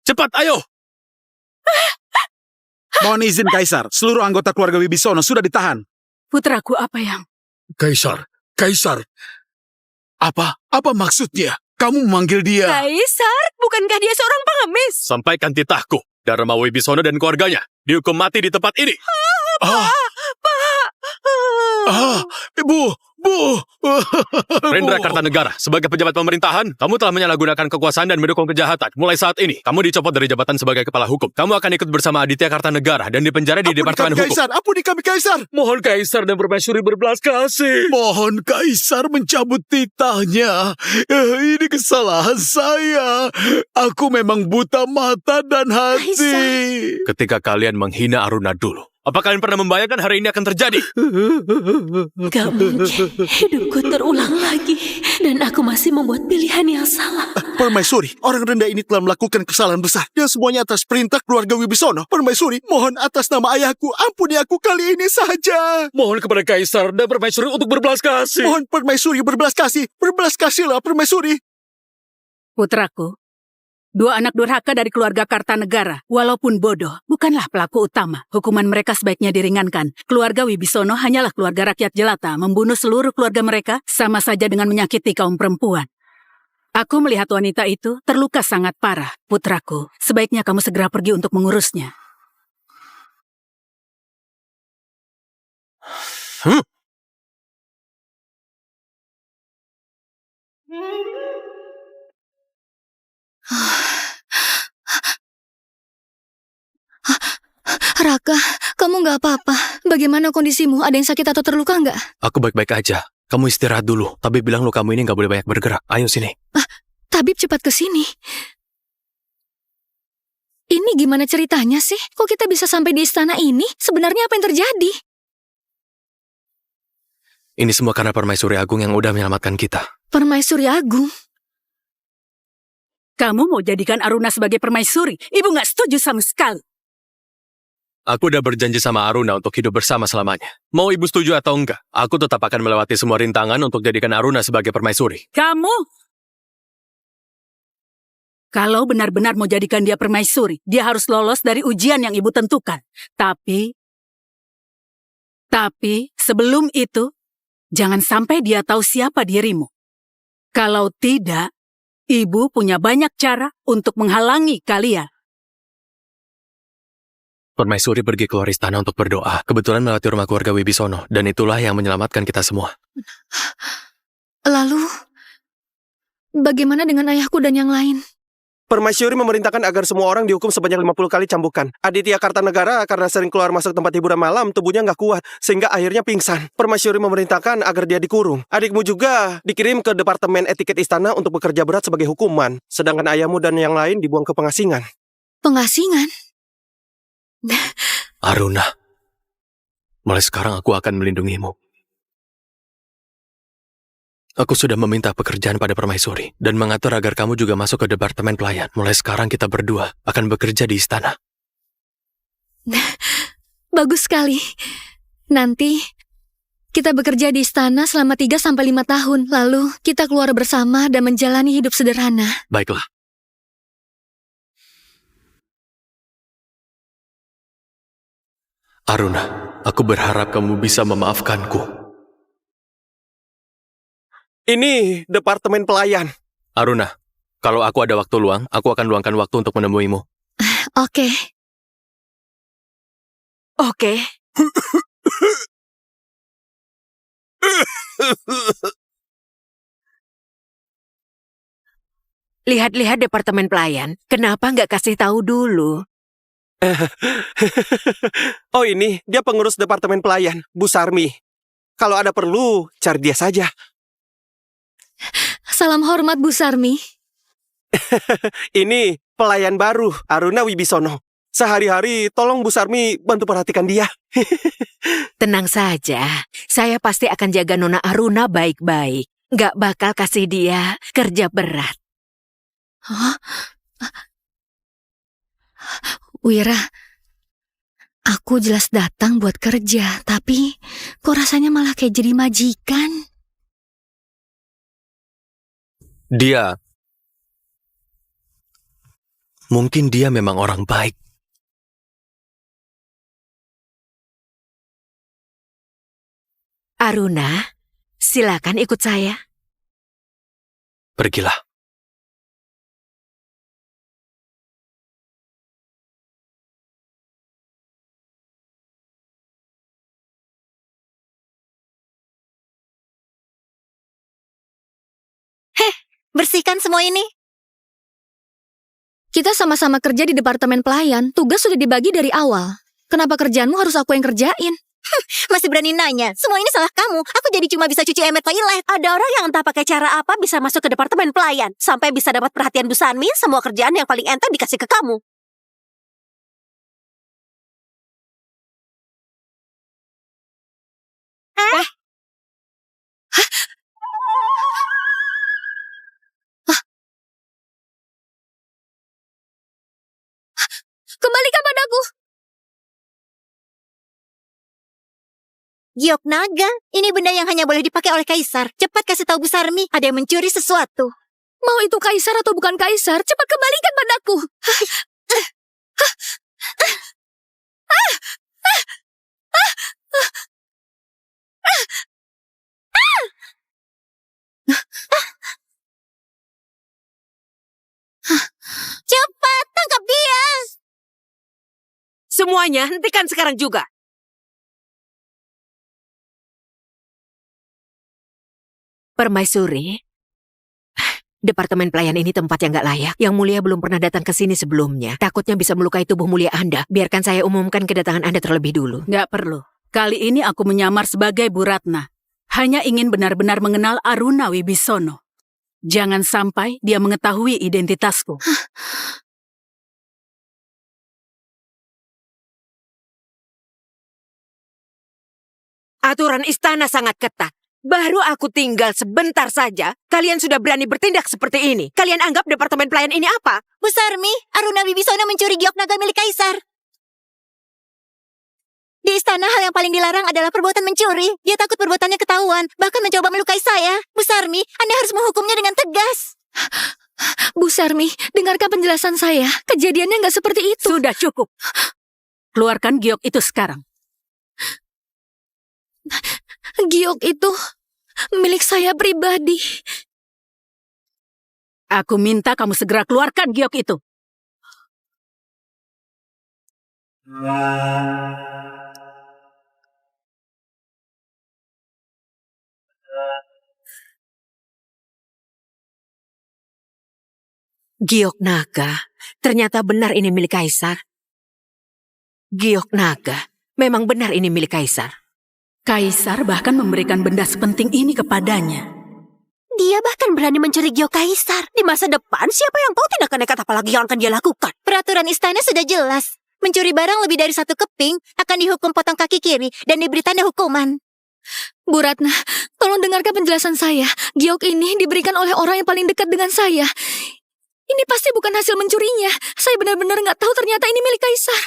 Cepat, ayo! Mohon izin Kaisar, seluruh anggota keluarga Wibisono sudah ditahan. Putraku, apa yang... Kaisar, apa maksudnya? Kamu memanggil dia? Kaisar, bukankah dia seorang pengemis? Sampaikan titahku. Dharma Wibisono dan keluarganya dihukum mati di tempat ini. Bu. Rendra Kartanegara, sebagai pejabat pemerintahan, kamu telah menyalahgunakan kekuasaan dan mendukung kejahatan. Mulai saat ini, kamu dicopot dari jabatan sebagai kepala hukum. Kamu akan ikut bersama Aditya Kartanegara dan dipenjara di Departemen Hukum. Ampuni kami Kaisar! Mohon Kaisar dan Permaisuri berbelas kasih. Mohon Kaisar mencabut titahnya. Ini kesalahan saya. Aku memang buta mata dan hati. Ketika kalian menghina Aruna dulu, apa kalian pernah membayangkan hari ini akan terjadi? Gak mungkin hidupku terulang lagi. Dan aku masih membuat pilihan yang salah. Permaisuri, orang rendah ini telah melakukan kesalahan besar. Dan semuanya atas perintah keluarga Wibisono. Permaisuri, mohon atas nama ayahku, ampuni aku kali ini saja. Mohon kepada Kaisar dan Permaisuri untuk berbelas kasih. Mohon Permaisuri berbelas kasih. Berbelas kasihlah Permaisuri. Putraku, dua anak durhaka dari keluarga Kartanegara, walaupun bodoh, bukanlah pelaku utama. Hukuman mereka sebaiknya diringankan. Keluarga Wibisono hanyalah keluarga rakyat jelata. Membunuh seluruh keluarga mereka sama saja dengan menyakiti kaum perempuan. Aku melihat wanita itu terluka sangat parah. Putraku, sebaiknya kamu segera pergi untuk mengurusnya. Raka, kamu gak apa-apa. Bagaimana kondisimu? Ada yang sakit atau terluka nggak? Aku baik-baik aja. Kamu istirahat dulu. Tabib bilang lukamu ini nggak boleh banyak bergerak. Ayo sini. Tabib cepat ke sini. Ini gimana ceritanya sih? Kok kita bisa sampai di istana ini? Sebenarnya apa yang terjadi? Ini semua karena Permaisuri Agung yang udah menyelamatkan kita. Permaisuri Agung? Kamu mau jadikan Aruna sebagai permaisuri? Ibu nggak setuju sama sekali. Aku udah berjanji sama Aruna untuk hidup bersama selamanya. Mau ibu setuju atau enggak, aku tetap akan melewati semua rintangan untuk jadikan Aruna sebagai permaisuri. Kamu? Kalau benar-benar mau jadikan dia permaisuri, dia harus lolos dari ujian yang ibu tentukan. Tapi sebelum itu, jangan sampai dia tahu siapa dirimu. Kalau tidak, ibu punya banyak cara untuk menghalangi kalian. Permaisuri pergi keluar istana untuk berdoa. Kebetulan melewati rumah keluarga Wibisono, dan itulah yang menyelamatkan kita semua. Lalu, bagaimana dengan ayahku dan yang lain? Permaisuri memerintahkan agar semua orang dihukum sebanyak 50 kali cambukan. Aditya Kartanegara karena sering keluar masuk tempat hiburan malam, tubuhnya nggak kuat, sehingga akhirnya pingsan. Permaisuri memerintahkan agar dia dikurung. Adikmu juga dikirim ke Departemen Etiket Istana untuk bekerja berat sebagai hukuman. Sedangkan ayahmu dan yang lain dibuang ke pengasingan. Pengasingan? Aruna, mulai sekarang aku akan melindungimu. Aku sudah meminta pekerjaan pada Permaisuri dan mengatur agar kamu juga masuk ke departemen pelayan. Mulai sekarang kita berdua akan bekerja di istana. Bagus sekali. Nanti kita bekerja di istana selama 3-5 tahun. Lalu kita keluar bersama dan menjalani hidup sederhana. Baiklah. Aruna, aku berharap kamu bisa memaafkanku. Ini Departemen Pelayan. Aruna, kalau aku ada waktu luang, aku akan luangkan waktu untuk menemuimu. Oke. Oke. Lihat-lihat Departemen Pelayan. Kenapa nggak kasih tahu dulu? Oh ini, dia pengurus Departemen Pelayan, Bu Sarmi. Kalau ada perlu, cari dia saja. Salam hormat Bu Sarmi. Ini pelayan baru, Aruna Wibisono. Sehari-hari tolong Bu Sarmi bantu perhatikan dia. Tenang saja, saya pasti akan jaga Nona Aruna baik-baik. Nggak bakal kasih dia kerja berat. Hah? Wira, aku jelas datang buat kerja, tapi kok rasanya malah kayak jadi majikan? Mungkin dia memang orang baik. Aruna, silakan ikut saya. Pergilah. Bersihkan semua ini. Kita sama-sama kerja di departemen pelayan, tugas sudah dibagi dari awal. Kenapa kerjaanmu harus aku yang kerjain? Masih berani nanya. Semua ini salah kamu. Aku jadi cuma bisa cuci ember toilet. Ada orang yang entah pakai cara apa bisa masuk ke departemen pelayan. Sampai bisa dapat perhatian Bu Sarmi, semua kerjaan yang paling enteng dikasih ke kamu. Kembalikan padaku! Giok naga, ini benda yang hanya boleh dipakai oleh kaisar. Cepat kasih tahu Bu Sarmi, ada yang mencuri sesuatu. Mau itu kaisar atau bukan kaisar, cepat kembalikan padaku! Cepat, tangkap dia! Semuanya hentikan sekarang juga. Permaisuri, Departemen Pelayan ini tempat yang nggak layak. Yang mulia belum pernah datang ke sini sebelumnya. Takutnya bisa melukai tubuh mulia Anda. Biarkan saya umumkan kedatangan Anda terlebih dulu. Nggak perlu. Kali ini aku menyamar sebagai Bu Ratna. Hanya ingin benar-benar mengenal Aruna Wibisono. Jangan sampai dia mengetahui identitasku. Aturan istana sangat ketat. Baru aku tinggal sebentar saja, kalian sudah berani bertindak seperti ini. Kalian anggap Departemen Pelayan ini apa? Bu Sarmi, Aruna Wibisono mencuri giok naga milik kaisar. Di istana hal yang paling dilarang adalah perbuatan mencuri. Dia takut perbuatannya ketahuan, bahkan mencoba melukai saya. Bu Sarmi, Anda harus menghukumnya dengan tegas. Bu Sarmi, dengarkan penjelasan saya. Kejadiannya nggak seperti itu. Sudah cukup. Keluarkan giok itu sekarang. Giok itu milik saya pribadi. Aku minta kamu segera keluarkan giok itu. Giok Naga, ternyata benar ini milik Kaisar. Giok Naga, memang benar ini milik Kaisar. Kaisar bahkan memberikan benda sepenting ini kepadanya. Dia bahkan berani mencuri giok Kaisar. Di masa depan, siapa yang tahu tindakan nekat apa lagi yang akan dia lakukan? Peraturan istana sudah jelas. Mencuri barang lebih dari 1 keping akan dihukum potong kaki kiri dan diberi tanda hukuman. Bu Ratna, tolong dengarkan penjelasan saya. Giok ini diberikan oleh orang yang paling dekat dengan saya. Ini pasti bukan hasil mencurinya. Saya benar-benar nggak tahu ternyata ini milik Kaisar.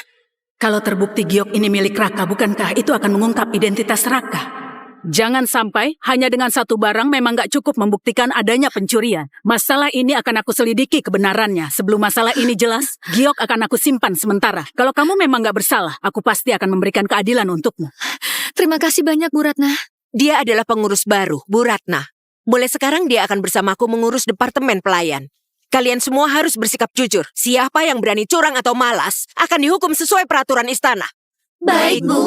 Kalau terbukti giok ini milik Raka, bukankah itu akan mengungkap identitas Raka? Jangan sampai hanya dengan 1 barang memang nggak cukup membuktikan adanya pencurian. Masalah ini akan aku selidiki kebenarannya. Sebelum masalah ini jelas, giok akan aku simpan sementara. Kalau kamu memang nggak bersalah, aku pasti akan memberikan keadilan untukmu. Terima kasih banyak, Bu Ratna. Dia adalah pengurus baru, Bu Ratna. Mulai sekarang dia akan bersamaku mengurus departemen pelayan. Kalian semua harus bersikap jujur. Siapa yang berani curang atau malas akan dihukum sesuai peraturan istana. Baik, Bu.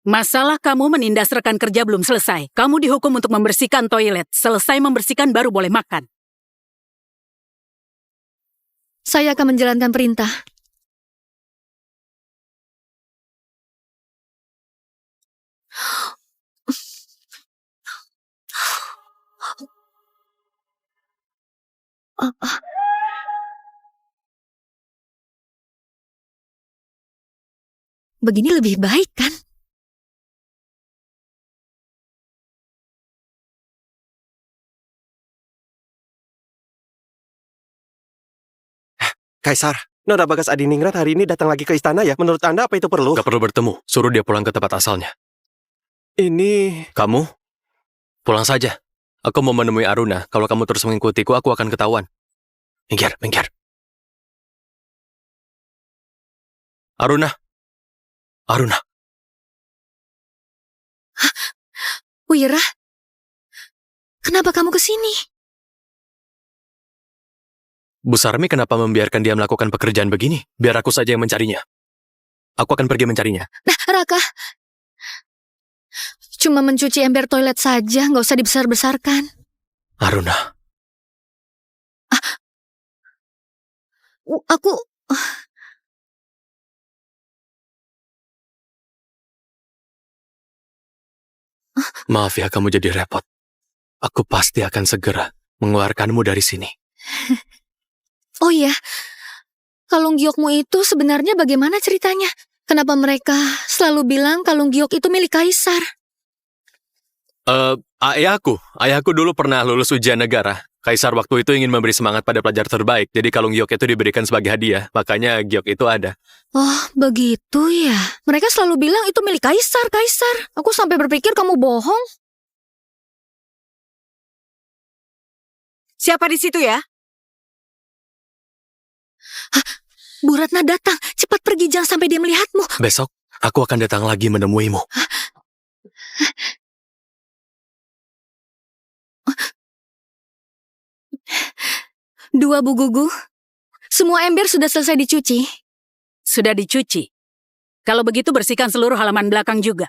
Masalah kamu menindas rekan kerja belum selesai. Kamu dihukum untuk membersihkan toilet. Selesai membersihkan baru boleh makan. Saya akan menjalankan perintah. Begini lebih baik, kan? Kaisar, Nona Bagas Adiningrat hari ini datang lagi ke istana ya? Menurut Anda apa itu perlu? Gak perlu bertemu, suruh dia pulang ke tempat asalnya. Ini... Kamu? Pulang saja. Aku mau menemui Aruna. Kalau kamu terus mengikutiku, aku akan ketahuan. Minggir, minggir. Aruna. Aruna. Wira, kenapa kamu ke sini? Bu Sarmi kenapa membiarkan dia melakukan pekerjaan begini? Biar aku saja yang mencarinya. Aku akan pergi mencarinya. Nah, Raka. Cuma mencuci ember toilet saja, nggak usah dibesar-besarkan. Aruna. Aku... Maaf ya kamu jadi repot. Aku pasti akan segera mengeluarkanmu dari sini. Oh iya, kalung giokmu itu sebenarnya bagaimana ceritanya? Kenapa mereka selalu bilang kalung giok itu milik Kaisar? Ayahku dulu pernah lulus ujian negara. Kaisar waktu itu ingin memberi semangat pada pelajar terbaik, jadi kalung giok itu diberikan sebagai hadiah. Makanya giok itu ada. Oh, begitu ya. Mereka selalu bilang itu milik Kaisar. Aku sampai berpikir kamu bohong. Siapa di situ ya? Bu Ratna datang. Cepat pergi, jangan sampai dia melihatmu. Besok, aku akan datang lagi menemuimu. Dua, Bu Gugu. Semua ember sudah selesai dicuci. Sudah dicuci. Kalau begitu bersihkan seluruh halaman belakang juga.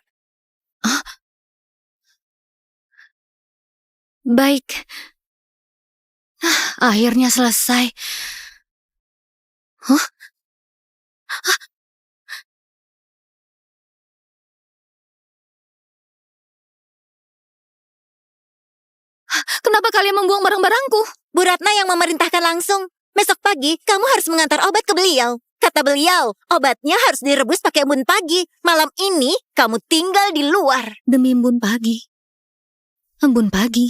Baik. Akhirnya selesai. Hah? Kenapa kalian membuang barang-barangku? Bu Ratna yang memerintahkan langsung. Besok pagi, kamu harus mengantar obat ke beliau. Kata beliau, obatnya harus direbus pakai embun pagi. Malam ini, kamu tinggal di luar. Demi embun pagi. Embun pagi.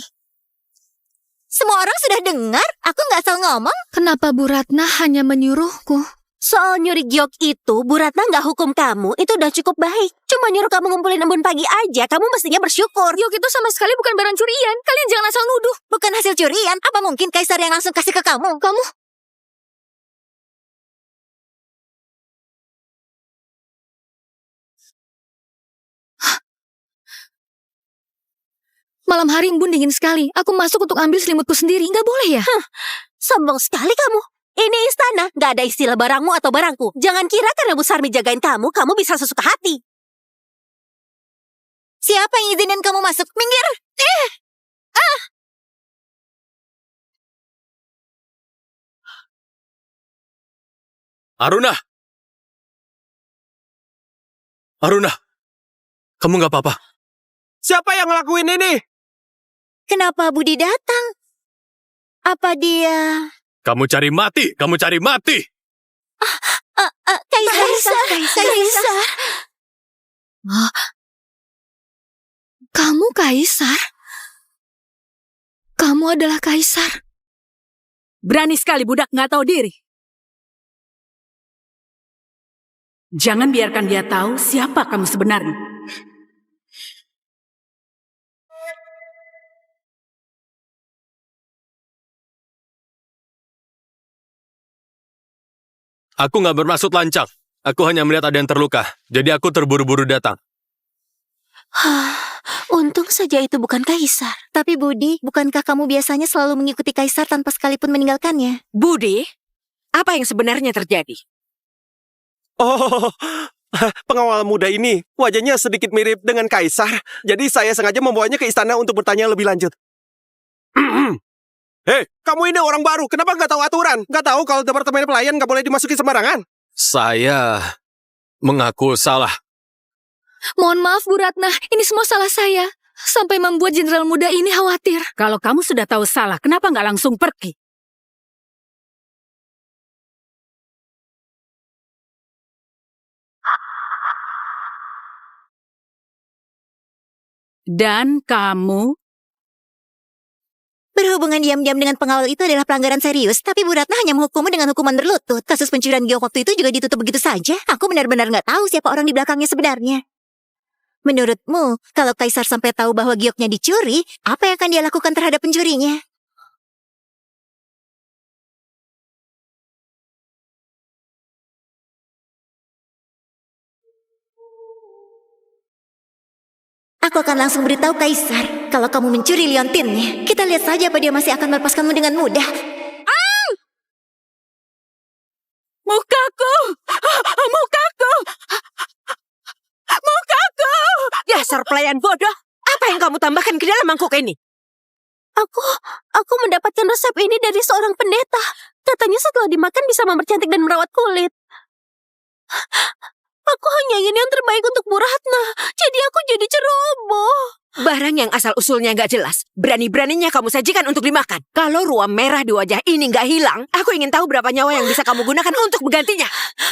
Semua orang sudah dengar, aku nggak asal ngomong. Kenapa Bu Ratna hanya menyuruhku? Soal nyuri giok itu, Bu Ratna nggak hukum kamu, itu udah cukup baik. Cuma nyuruh kamu ngumpulin embun pagi aja, kamu mestinya bersyukur. Giok itu sama sekali bukan barang curian. Kalian jangan asal nuduh. Bukan hasil curian, apa mungkin Kaisar yang langsung kasih ke kamu? Kamu... Malam hari embun dingin sekali. Aku masuk untuk ambil selimutku sendiri. Nggak boleh ya? Sombong sekali kamu. Ini istana, nggak ada istilah barangmu atau barangku. Jangan kira karena Bu Sarmi jagain kamu bisa sesuka hati. Siapa yang izinin kamu masuk? Minggir! Aruna! Aruna! Kamu nggak apa-apa? Siapa yang ngelakuin ini? Kenapa Budi datang? Apa dia... Kamu cari mati! Kamu cari mati! Kaisar. Kamu kaisar? Kamu adalah kaisar? Berani sekali budak nggak tahu diri. Jangan biarkan dia tahu siapa kamu sebenarnya. Aku nggak bermaksud lancang. Aku hanya melihat ada yang terluka. Jadi aku terburu-buru datang. Untung saja itu bukan kaisar. Tapi Budi, bukankah kamu biasanya selalu mengikuti kaisar tanpa sekalipun meninggalkannya? Budi, apa yang sebenarnya terjadi? Oh, pengawal muda ini wajahnya sedikit mirip dengan kaisar. Jadi saya sengaja membawanya ke istana untuk bertanya lebih lanjut. Hei, kamu ini orang baru. Kenapa nggak tahu aturan? Nggak tahu kalau departemen pelayan nggak boleh dimasuki sembarangan? Saya mengaku salah. Mohon maaf Bu Ratna, ini semua salah saya. Sampai membuat jenderal muda ini khawatir. Kalau kamu sudah tahu salah, kenapa nggak langsung pergi? Dan kamu... Berhubungan diam-diam dengan pengawal itu adalah pelanggaran serius, tapi Bu Ratna hanya menghukummu dengan hukuman berlutut. Kasus pencurian giok waktu itu juga ditutup begitu saja. Aku benar-benar nggak tahu siapa orang di belakangnya sebenarnya. Menurutmu, kalau Kaisar sampai tahu bahwa gioknya dicuri, apa yang akan dia lakukan terhadap pencurinya? Aku akan langsung beritahu Kaisar kalau kamu mencuri liontinnya. Kita lihat saja apa dia masih akan melepaskanmu dengan mudah. Mukaku! Mukaku! Mukaku! Dasar pelayan bodoh! Apa yang kamu tambahkan ke dalam mangkuk ini? Aku mendapatkan resep ini dari seorang pendeta. Katanya setelah dimakan bisa mempercantik dan merawat kulit. Aku hanya ingin yang terbaik untuk Bu Ratna. Jadi aku jadi ceroboh. Barang yang asal-usulnya nggak jelas. Berani-beraninya kamu sajikan untuk dimakan. Kalau ruam merah di wajah ini nggak hilang, aku ingin tahu berapa nyawa yang bisa kamu gunakan untuk menggantinya.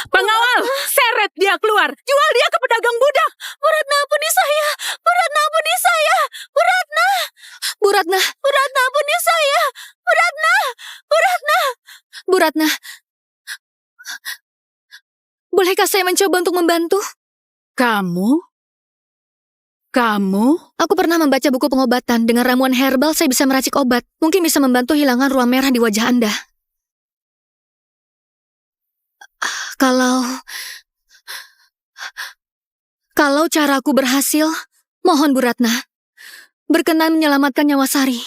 Pengawal, seret dia keluar. Jual dia ke pedagang budak. Bu Ratna, ampuni saya. Bu Ratna, ampuni saya. Bu Ratna. Bu Ratna, Bu Ratna, ampuni saya. Bu Ratna. Bu Ratna. Bu Ratna. Bolehkah saya mencoba untuk membantu? Kamu? Aku pernah membaca buku pengobatan. Dengan ramuan herbal saya bisa meracik obat. Mungkin bisa membantu hilangkan ruam merah di wajah Anda. Kalau caraku berhasil, mohon Bu Ratna, berkenan menyelamatkan nyawa Sari.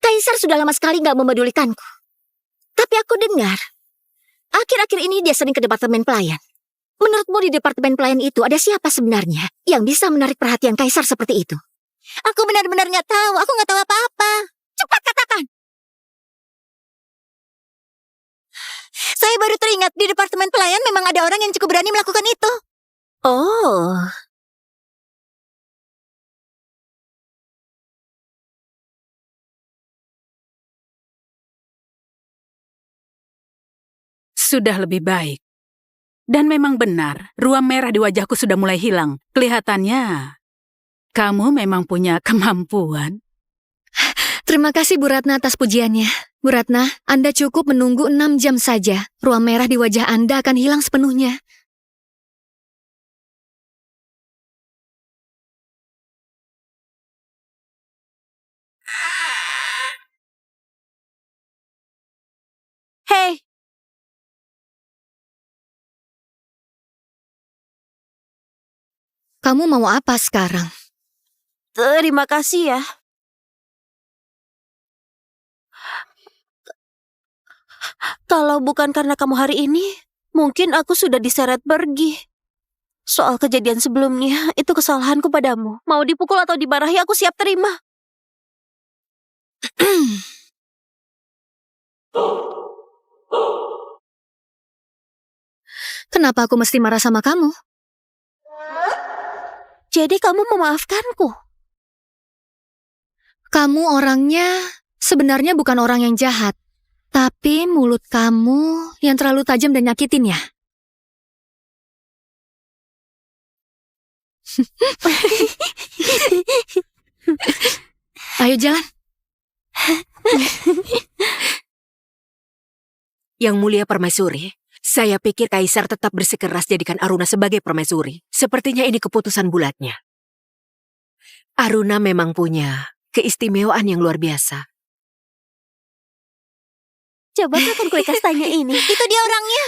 Kaisar sudah lama sekali nggak memedulikanku. Tapi aku dengar, akhir-akhir ini dia sering ke departemen pelayan. Menurutmu di departemen pelayan itu ada siapa sebenarnya yang bisa menarik perhatian Kaisar seperti itu? Aku benar-benar nggak tahu. Aku nggak tahu apa-apa. Cepat katakan. Saya baru teringat di departemen pelayan memang ada orang yang cukup berani melakukan itu. Oh. Sudah lebih baik. Dan memang benar, ruam merah di wajahku sudah mulai hilang. Kelihatannya, kamu memang punya kemampuan. Terima kasih Bu Ratna atas pujiannya. Bu Ratna, Anda cukup menunggu 6 jam saja. Ruam merah di wajah Anda akan hilang sepenuhnya. Hei, Kamu mau apa sekarang? terima kasih ya. Kalau bukan karena kamu hari ini, mungkin aku sudah diseret pergi. Soal kejadian sebelumnya, itu kesalahanku padamu. Mau dipukul atau dimarahi, aku siap terima. Kenapa aku mesti marah sama kamu? Jadi kamu memaafkanku? Kamu orangnya sebenarnya bukan orang yang jahat. Tapi mulut kamu yang terlalu tajam dan nyakitin ya. Ayo jalan. Yang mulia permaisuri, saya pikir Kaisar tetap bersikeras jadikan Aruna sebagai permaisuri. Sepertinya ini keputusan bulatnya. Aruna memang punya keistimewaan yang luar biasa. Coba makan kue kastanya ini. Itu dia orangnya.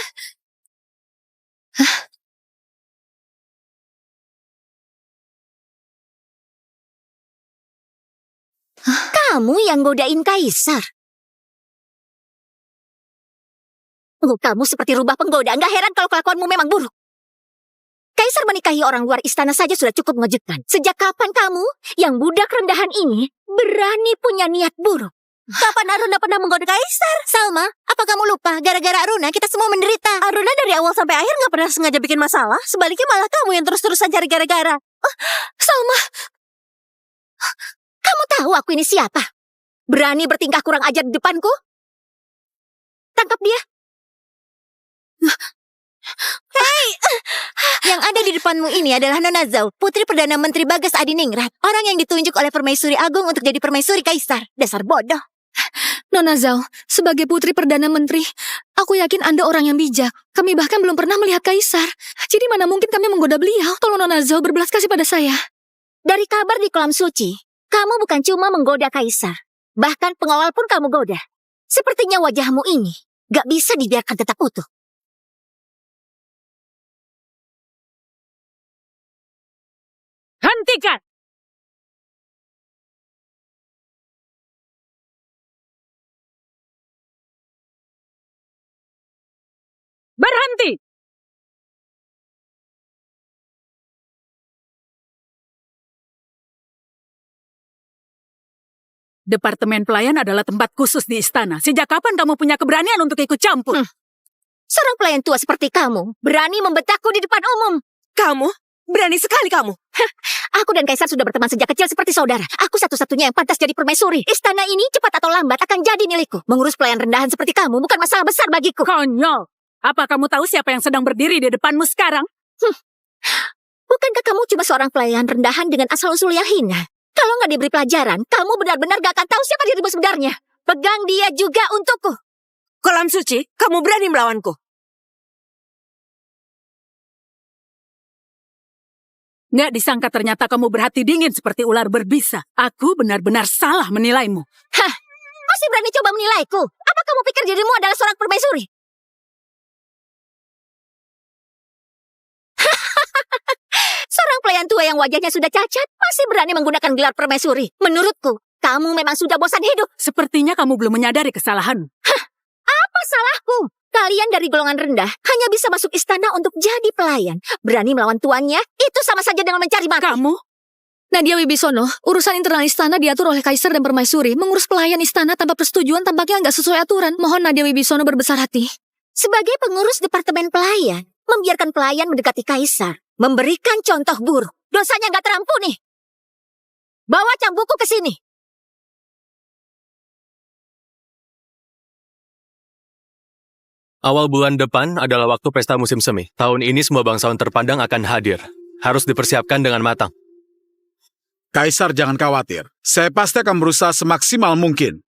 Kamu yang godain Kaisar. Kamu seperti rubah penggoda. Nggak heran kalau kelakuanmu memang buruk. Kaisar menikahi orang luar istana saja sudah cukup mengejutkan. Sejak kapan kamu, yang budak rendahan ini, berani punya niat buruk? Kapan Aruna pernah menggoda Kaisar? Salma, apa kamu lupa? Gara-gara Aruna kita semua menderita. Aruna dari awal sampai akhir nggak pernah sengaja bikin masalah. Sebaliknya malah kamu yang terus-terusan cari gara-gara. Salma, kamu tahu aku ini siapa? Berani bertingkah kurang ajar di depanku? Tangkap dia. Hei, yang ada di depanmu ini adalah Nona Zhao, Putri Perdana Menteri Bagas Adiningrat. Orang yang ditunjuk oleh Permaisuri Agung untuk jadi Permaisuri Kaisar. Dasar bodoh. Nona Zhao, sebagai putri Perdana Menteri, aku yakin Anda orang yang bijak. Kami bahkan belum pernah melihat Kaisar. Jadi mana mungkin kami menggoda beliau? Tolong Nona Zhao berbelas kasih pada saya. Dari kabar di kolam suci, kamu bukan cuma menggoda Kaisar. Bahkan pengawal pun kamu goda. Sepertinya wajahmu ini gak bisa dibiarkan tetap utuh. Hentikan! Berhenti! Departemen pelayan adalah tempat khusus di istana. Sejak kapan kamu punya keberanian untuk ikut campur? Seorang pelayan tua seperti kamu berani membentakku di depan umum. Kamu? Berani sekali kamu. Aku dan Kaisar sudah berteman sejak kecil seperti saudara. Aku satu-satunya yang pantas jadi permaisuri. Istana ini cepat atau lambat akan jadi milikku. Mengurus pelayan rendahan seperti kamu bukan masalah besar bagiku. Konyol! Apa kamu tahu siapa yang sedang berdiri di depanmu sekarang? Bukankah kamu cuma seorang pelayan rendahan dengan asal-usul yang hina? Kalau nggak diberi pelajaran, kamu benar-benar gak akan tahu siapa dirimu sebenarnya. Pegang dia juga untukku. Kolam suci, kamu berani melawanku. Nggak disangka ternyata kamu berhati dingin seperti ular berbisa. Aku benar-benar salah menilaimu. Hah, masih berani coba menilaiku? Apa kamu pikir dirimu adalah seorang permaisuri? Seorang pelayan tua yang wajahnya sudah cacat masih berani menggunakan gelar permaisuri. Menurutku, kamu memang sudah bosan hidup. Sepertinya kamu belum menyadari kesalahan. Apa salahku? Kalian dari golongan rendah hanya bisa masuk istana untuk jadi pelayan. Berani melawan tuannya, itu sama saja dengan mencari mati. Kamu? Nadia Wibisono, urusan internal istana diatur oleh Kaisar dan Permaisuri. Mengurus pelayan istana tanpa persetujuan tampaknya nggak sesuai aturan. Mohon Nadia Wibisono berbesar hati. Sebagai pengurus departemen pelayan, membiarkan pelayan mendekati Kaisar, memberikan contoh buruk, dosanya nggak terampuni. Bawa cambukku ke sini. Awal bulan depan adalah waktu pesta musim semi. Tahun ini semua bangsawan terpandang akan hadir. Harus dipersiapkan dengan matang. Kaisar jangan khawatir. Saya pasti akan berusaha semaksimal mungkin.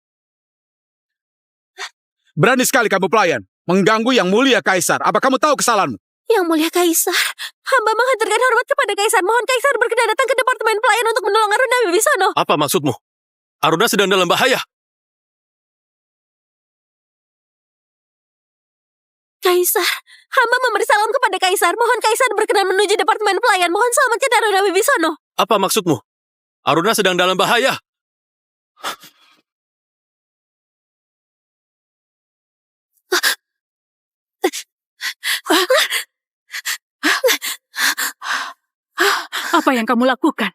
Berani sekali kamu pelayan. Mengganggu yang mulia Kaisar. Apa kamu tahu kesalahanmu? Yang mulia Kaisar, hamba menghaturkan hormat kepada Kaisar. Mohon Kaisar berkenan datang ke departemen pelayan untuk menolong Aruna Wibisono. Apa maksudmu? Aruna sedang dalam bahaya. Kaisar, hamba memberi salam kepada Kaisar. Mohon Kaisar berkenan menuju departemen pelayan. Mohon selamatkan Aruna Wibisono. Apa maksudmu? Aruna sedang dalam bahaya. Apa yang kamu lakukan?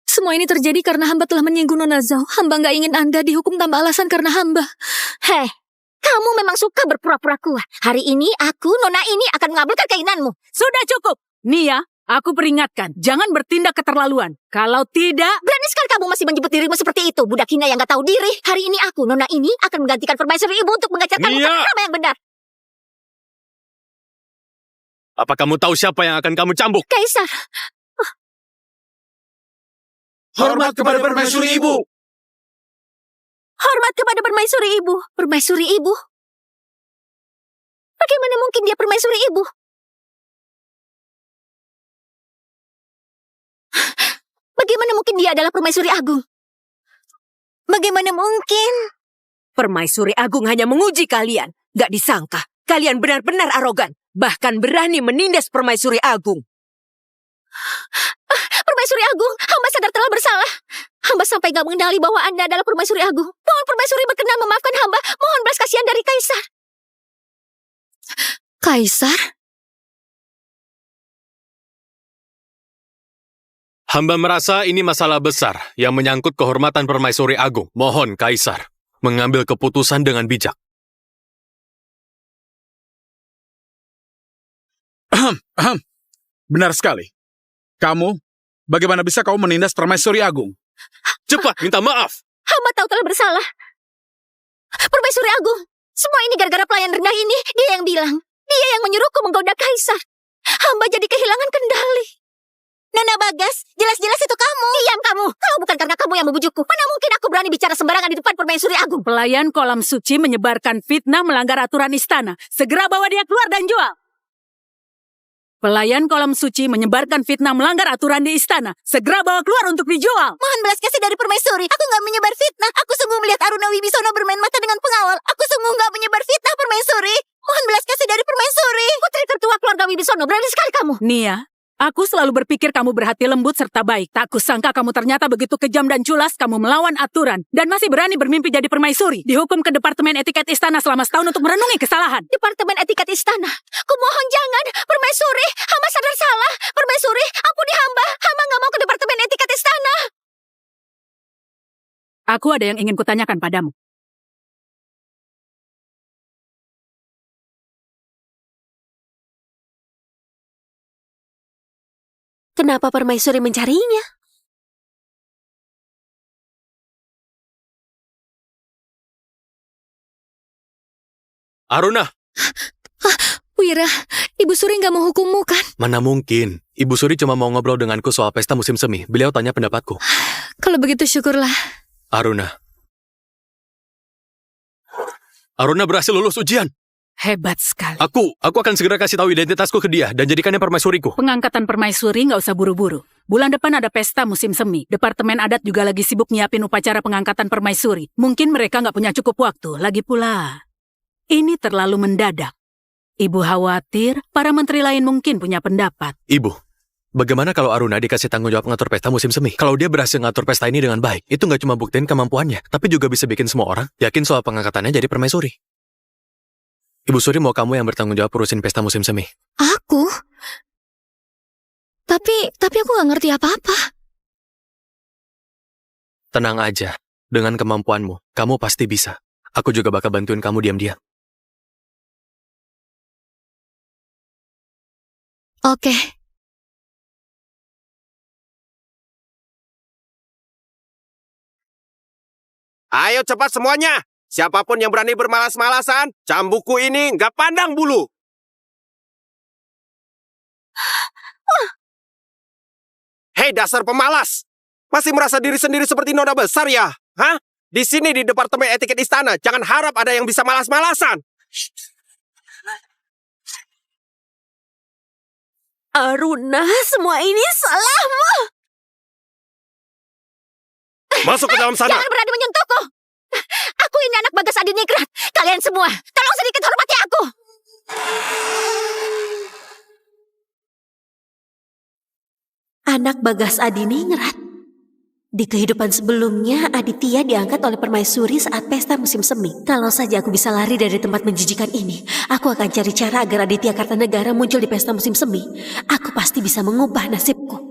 Semua ini terjadi karena hamba telah menyinggung Nona Zhao. Hamba nggak ingin Anda dihukum tanpa alasan karena hamba. Hei, kamu memang suka berpura-pura kuat. Hari ini aku, Nona ini akan mengabulkan keinginanmu. Sudah cukup. Nia, aku peringatkan. Jangan bertindak keterlaluan. Kalau tidak... Berani sekali kamu masih menyebut dirimu seperti itu. Budak hina yang gak tahu diri. Hari ini aku, Nona ini, akan menggantikan permaisuri ibu untuk mengajarkanmu Nia! tata krama yang benar. Apa kamu tahu siapa yang akan kamu cambuk? Kaisar, Hormat kepada permaisuri ibu. hormat kepada permaisuri ibu. Permaisuri ibu? Bagaimana mungkin dia permaisuri ibu? Bagaimana mungkin dia adalah permaisuri agung? Bagaimana mungkin? Permaisuri Agung hanya menguji kalian. Gak disangka, kalian benar-benar arogan. Bahkan berani menindas Permaisuri Agung. Permaisuri Agung, hamba sadar telah bersalah. Hamba sampai gak mengenali bahwa Anda adalah Permaisuri Agung. Mohon Permaisuri berkenan memaafkan hamba. Mohon belas kasihan dari Kaisar. Kaisar? Hamba merasa ini masalah besar yang menyangkut kehormatan Permaisuri Agung. Mohon Kaisar mengambil keputusan dengan bijak. Benar sekali. Kamu, bagaimana bisa kamu menindas permaisuri agung? Cepat minta maaf. Hamba tahu telah bersalah. Permaisuri Agung, semua ini gara-gara pelayan rendah ini. Dia yang bilang. Dia yang menyuruhku menggoda Kaisar. Hamba jadi kehilangan kendali. Nona Bagas, jelas-jelas itu kamu. Diam kamu. Tahu bukan karena kamu yang membujukku. Mana mungkin aku berani bicara sembarangan di depan Permaisuri Agung. Pelayan kolam suci menyebarkan fitnah melanggar aturan istana. Segera bawa dia keluar dan jual. Pelayan kolam suci menyebarkan fitnah melanggar aturan di istana. Segera bawa keluar untuk dijual. Mohon belas kasih dari Permaisuri. Aku nggak menyebar fitnah. Aku sungguh melihat Aruna Wibisono bermain mata dengan pengawal. Aku sungguh nggak menyebar fitnah, Permaisuri. Mohon belas kasih dari Permaisuri. Putri tertua keluarga Wibisono, berani sekali kamu. Nia, aku selalu berpikir kamu berhati lembut serta baik. Tak kusangka kamu ternyata begitu kejam dan culas. Kamu melawan aturan dan masih berani bermimpi jadi permaisuri. Dihukum ke Departemen Etiket Istana selama setahun untuk merenungi kesalahan. Departemen Etiket Istana. Kumohon jangan, Permaisuri. Hamba sadar salah. Permaisuri, ampuni hamba. Hamba nggak mau ke Departemen Etiket Istana. Aku ada yang ingin kutanyakan padamu. Kenapa Permaisuri mencarinya? Aruna, Wira, Ibu Suri nggak mau hukummu kan? mana mungkin. Ibu Suri cuma mau ngobrol denganku soal pesta musim semi. Beliau tanya pendapatku. Kalau begitu syukurlah. Aruna. Aruna berhasil lulus ujian. Hebat sekali. Aku akan segera kasih tahu identitasku ke dia dan jadikannya permaisuriku. Pengangkatan permaisuri nggak usah buru-buru. Bulan depan ada pesta musim semi. Departemen adat juga lagi sibuk nyiapin upacara pengangkatan permaisuri. Mungkin mereka nggak punya cukup waktu. Lagi pula, ini terlalu mendadak. Ibu khawatir para menteri lain mungkin punya pendapat. Ibu, bagaimana kalau Aruna dikasih tanggung jawab ngatur pesta musim semi? Kalau dia berhasil ngatur pesta ini dengan baik, itu nggak cuma buktiin kemampuannya, tapi juga bisa bikin semua orang yakin soal pengangkatannya jadi permaisuri. Ibu Suri mau kamu yang bertanggung jawab urusin pesta musim semi. Aku? Tapi aku nggak ngerti apa-apa. Tenang aja, dengan kemampuanmu, kamu pasti bisa. Aku juga bakal bantuin kamu diam-diam. Oke. Ayo cepat semuanya. Siapapun yang berani bermalas-malasan, cambukku ini nggak pandang bulu. Hei dasar pemalas. Masih merasa diri sendiri seperti nona besar ya? Hah? Di sini di Departemen Etiket Istana, jangan harap ada yang bisa malas-malasan. Aruna, semua ini salahmu. Masuk ke dalam sana. Jangan berani menyentuhku. Aku ini anak Bagas Adiningrat. Kalian semua, tolong sedikit hormati aku. Anak Bagas Adiningrat? Di kehidupan sebelumnya, Aditya diangkat oleh permaisuri saat pesta musim semi. Kalau saja aku bisa lari dari tempat menjijikan ini, aku akan cari cara agar Aditya Kartanegara muncul di pesta musim semi. Aku pasti bisa mengubah nasibku.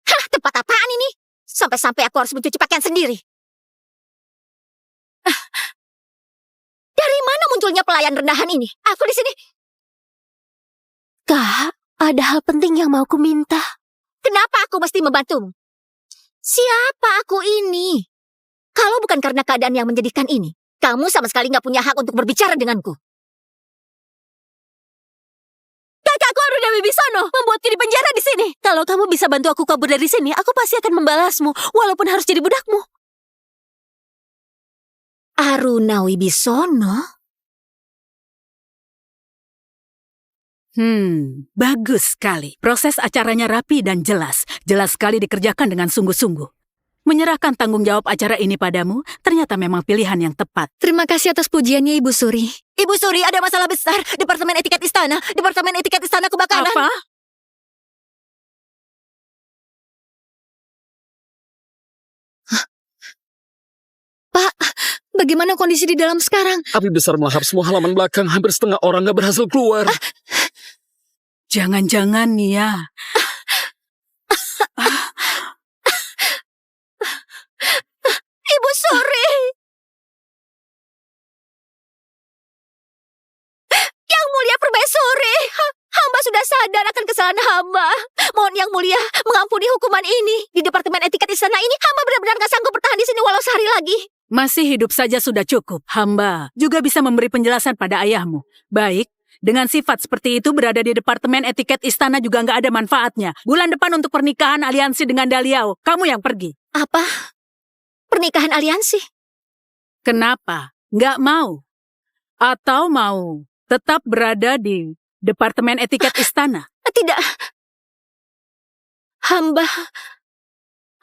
Hah, tempat apaan ini? Sampai-sampai aku harus mencuci pakaian sendiri. Dari mana munculnya pelayan rendahan ini? Aku di sini. Kak, ada hal penting yang mau ku minta. Kenapa aku mesti membantumu? Siapa aku ini? Kalau bukan karena keadaan yang menjadikan ini, kamu sama sekali nggak punya hak untuk berbicara denganku. Kakakku Aruna Wibisono membuatku di penjara di sini. Kalau kamu bisa bantu aku kabur dari sini, aku pasti akan membalasmu, walaupun harus jadi budakmu. Aruna Wibisono? Bagus sekali. Proses acaranya rapi dan jelas. Jelas sekali dikerjakan dengan sungguh-sungguh. Menyerahkan tanggung jawab acara ini padamu ternyata memang pilihan yang tepat. Terima kasih atas pujiannya, Ibu Suri. Ibu Suri, ada masalah besar. Departemen Etiket Istana kebakaran. Apa? Pak, bagaimana kondisi di dalam sekarang? Api besar melahap semua halaman belakang. Hampir setengah orang nggak berhasil keluar. Jangan-jangan Nia. Ibu Suri. Yang mulia permaisuri. Hamba sudah sadar akan kesalahan hamba. Mohon yang mulia mengampuni hukuman ini. Di Departemen Etiket Istana ini, hamba benar-benar gak sanggup bertahan di sini walau sehari lagi. Masih hidup saja sudah cukup. Hamba juga bisa memberi penjelasan pada ayahmu. Baik, dengan sifat seperti itu berada di Departemen Etiket Istana juga nggak ada manfaatnya. Bulan depan untuk pernikahan aliansi dengan Daliao, kamu yang pergi. Apa? Pernikahan aliansi? Kenapa? Nggak mau? Atau mau tetap berada di Departemen Etiket Istana? Tidak. Hamba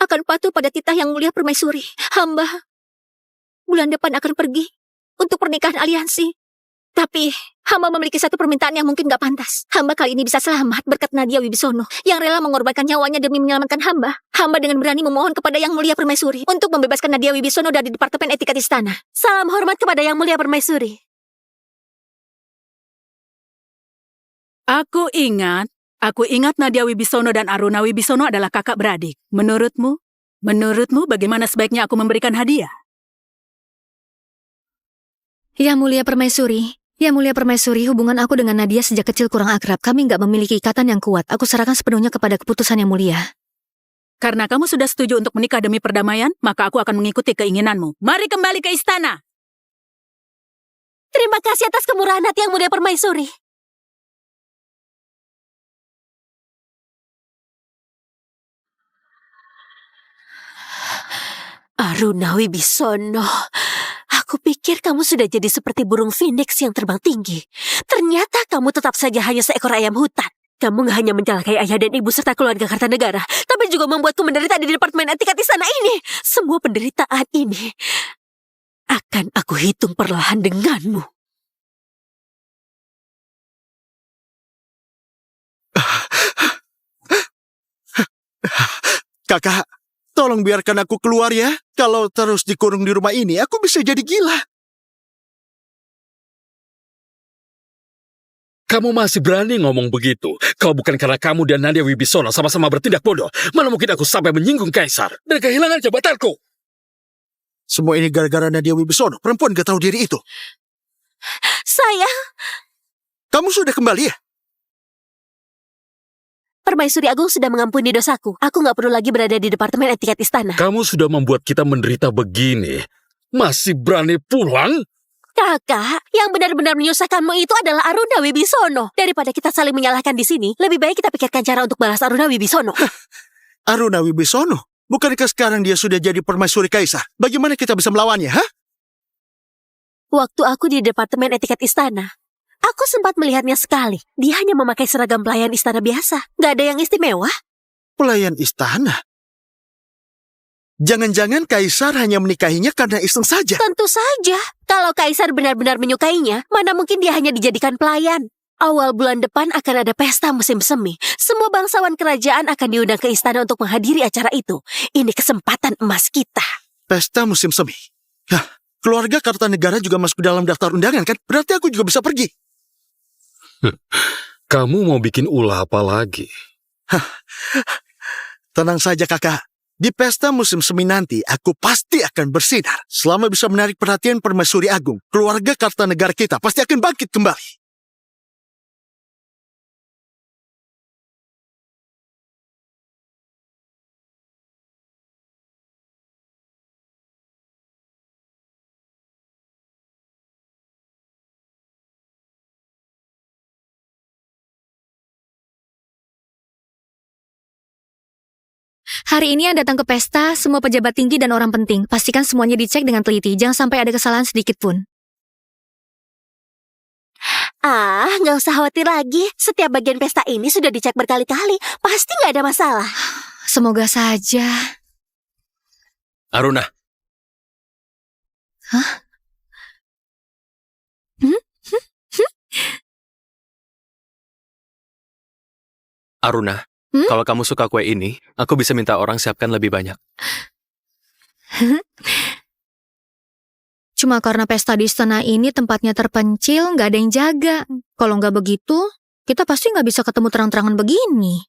akan patuh pada titah yang mulia permaisuri. Hamba bulan depan akan pergi untuk pernikahan aliansi. Tapi hamba memiliki satu permintaan yang mungkin gak pantas. Hamba kali ini bisa selamat berkat Nadia Wibisono yang rela mengorbankan nyawanya demi menyelamatkan hamba. Hamba dengan berani memohon kepada yang mulia permaisuri untuk membebaskan Nadia Wibisono dari Departemen Etiket Istana. Salam hormat kepada yang mulia permaisuri. Aku ingat Nadia Wibisono dan Aruna Wibisono adalah kakak beradik. Menurutmu bagaimana sebaiknya aku memberikan hadiah? Ya mulia permaisuri, hubungan aku dengan Nadia sejak kecil kurang akrab. Kami nggak memiliki ikatan yang kuat. Aku serahkan sepenuhnya kepada keputusan yang mulia. Karena kamu sudah setuju untuk menikah demi perdamaian, maka aku akan mengikuti keinginanmu. Mari kembali ke istana. Terima kasih atas kemurahan hati yang mulia permaisuri. Aruna Wibisono, aku pikir kamu sudah jadi seperti burung phoenix yang terbang tinggi. Ternyata kamu tetap saja hanya seekor ayam hutan. Kamu gak hanya mencelakai ayah dan ibu serta keluarga Kartanegara, tapi juga membuatku menderita di Departemen Etiket Istana ini. Semua penderitaan ini akan aku hitung perlahan denganmu. Kakak, tolong biarkan aku keluar ya. Kalau terus dikurung di rumah ini, aku bisa jadi gila. Kamu masih berani ngomong begitu? Kalau bukan karena kamu dan Nadia Wibisono sama-sama bertindak bodoh, mana mungkin aku sampai menyinggung Kaisar dan kehilangan jabatanku? Semua ini gara-gara Nadia Wibisono, perempuan gak tahu diri itu. Sayang, Kamu sudah kembali ya? Permaisuri Agung sudah mengampuni dosaku. Aku gak perlu lagi berada di Departemen Etiket Istana. Kamu sudah membuat kita menderita begini. Masih berani pulang? Kakak, yang benar-benar menyusahkanmu itu adalah Aruna Wibisono. Daripada kita saling menyalahkan di sini, lebih baik kita pikirkan cara untuk balas Aruna Wibisono. Aruna Wibisono? Bukankah sekarang dia sudah jadi permaisuri Kaisar? Bagaimana kita bisa melawannya, ha? Waktu aku di Departemen Etiket Istana, aku sempat melihatnya sekali. Dia hanya memakai seragam pelayan istana biasa. Gak ada yang istimewa. Pelayan istana? Jangan-jangan Kaisar hanya menikahinya karena iseng saja. Tentu saja. Kalau Kaisar benar-benar menyukainya, mana mungkin dia hanya dijadikan pelayan. Awal bulan depan akan ada pesta musim semi. Semua bangsawan kerajaan akan diundang ke istana untuk menghadiri acara itu. Ini kesempatan emas kita. Pesta musim semi. Hah, keluarga Kartanegara juga masuk dalam daftar undangan kan? Berarti aku juga bisa pergi. Kamu mau bikin ulah apa lagi? Tenang saja kakak. Di pesta musim semi nanti, aku pasti akan bersinar. Selama bisa menarik perhatian Permaisuri Agung, keluarga Kartanegara kita pasti akan bangkit kembali. Hari ini yang datang ke pesta, semua pejabat tinggi dan orang penting. Pastikan semuanya dicek dengan teliti, jangan sampai ada kesalahan sedikit pun. Nggak usah khawatir lagi. Setiap bagian pesta ini sudah dicek berkali-kali. Pasti nggak ada masalah. Semoga saja. Aruna, Hah? Aruna, Hmm? kalau kamu suka kue ini, aku bisa minta orang siapkan lebih banyak. Cuma karena pesta di istana ini tempatnya terpencil, nggak ada yang jaga. Kalau nggak begitu, kita pasti nggak bisa ketemu terang-terangan begini.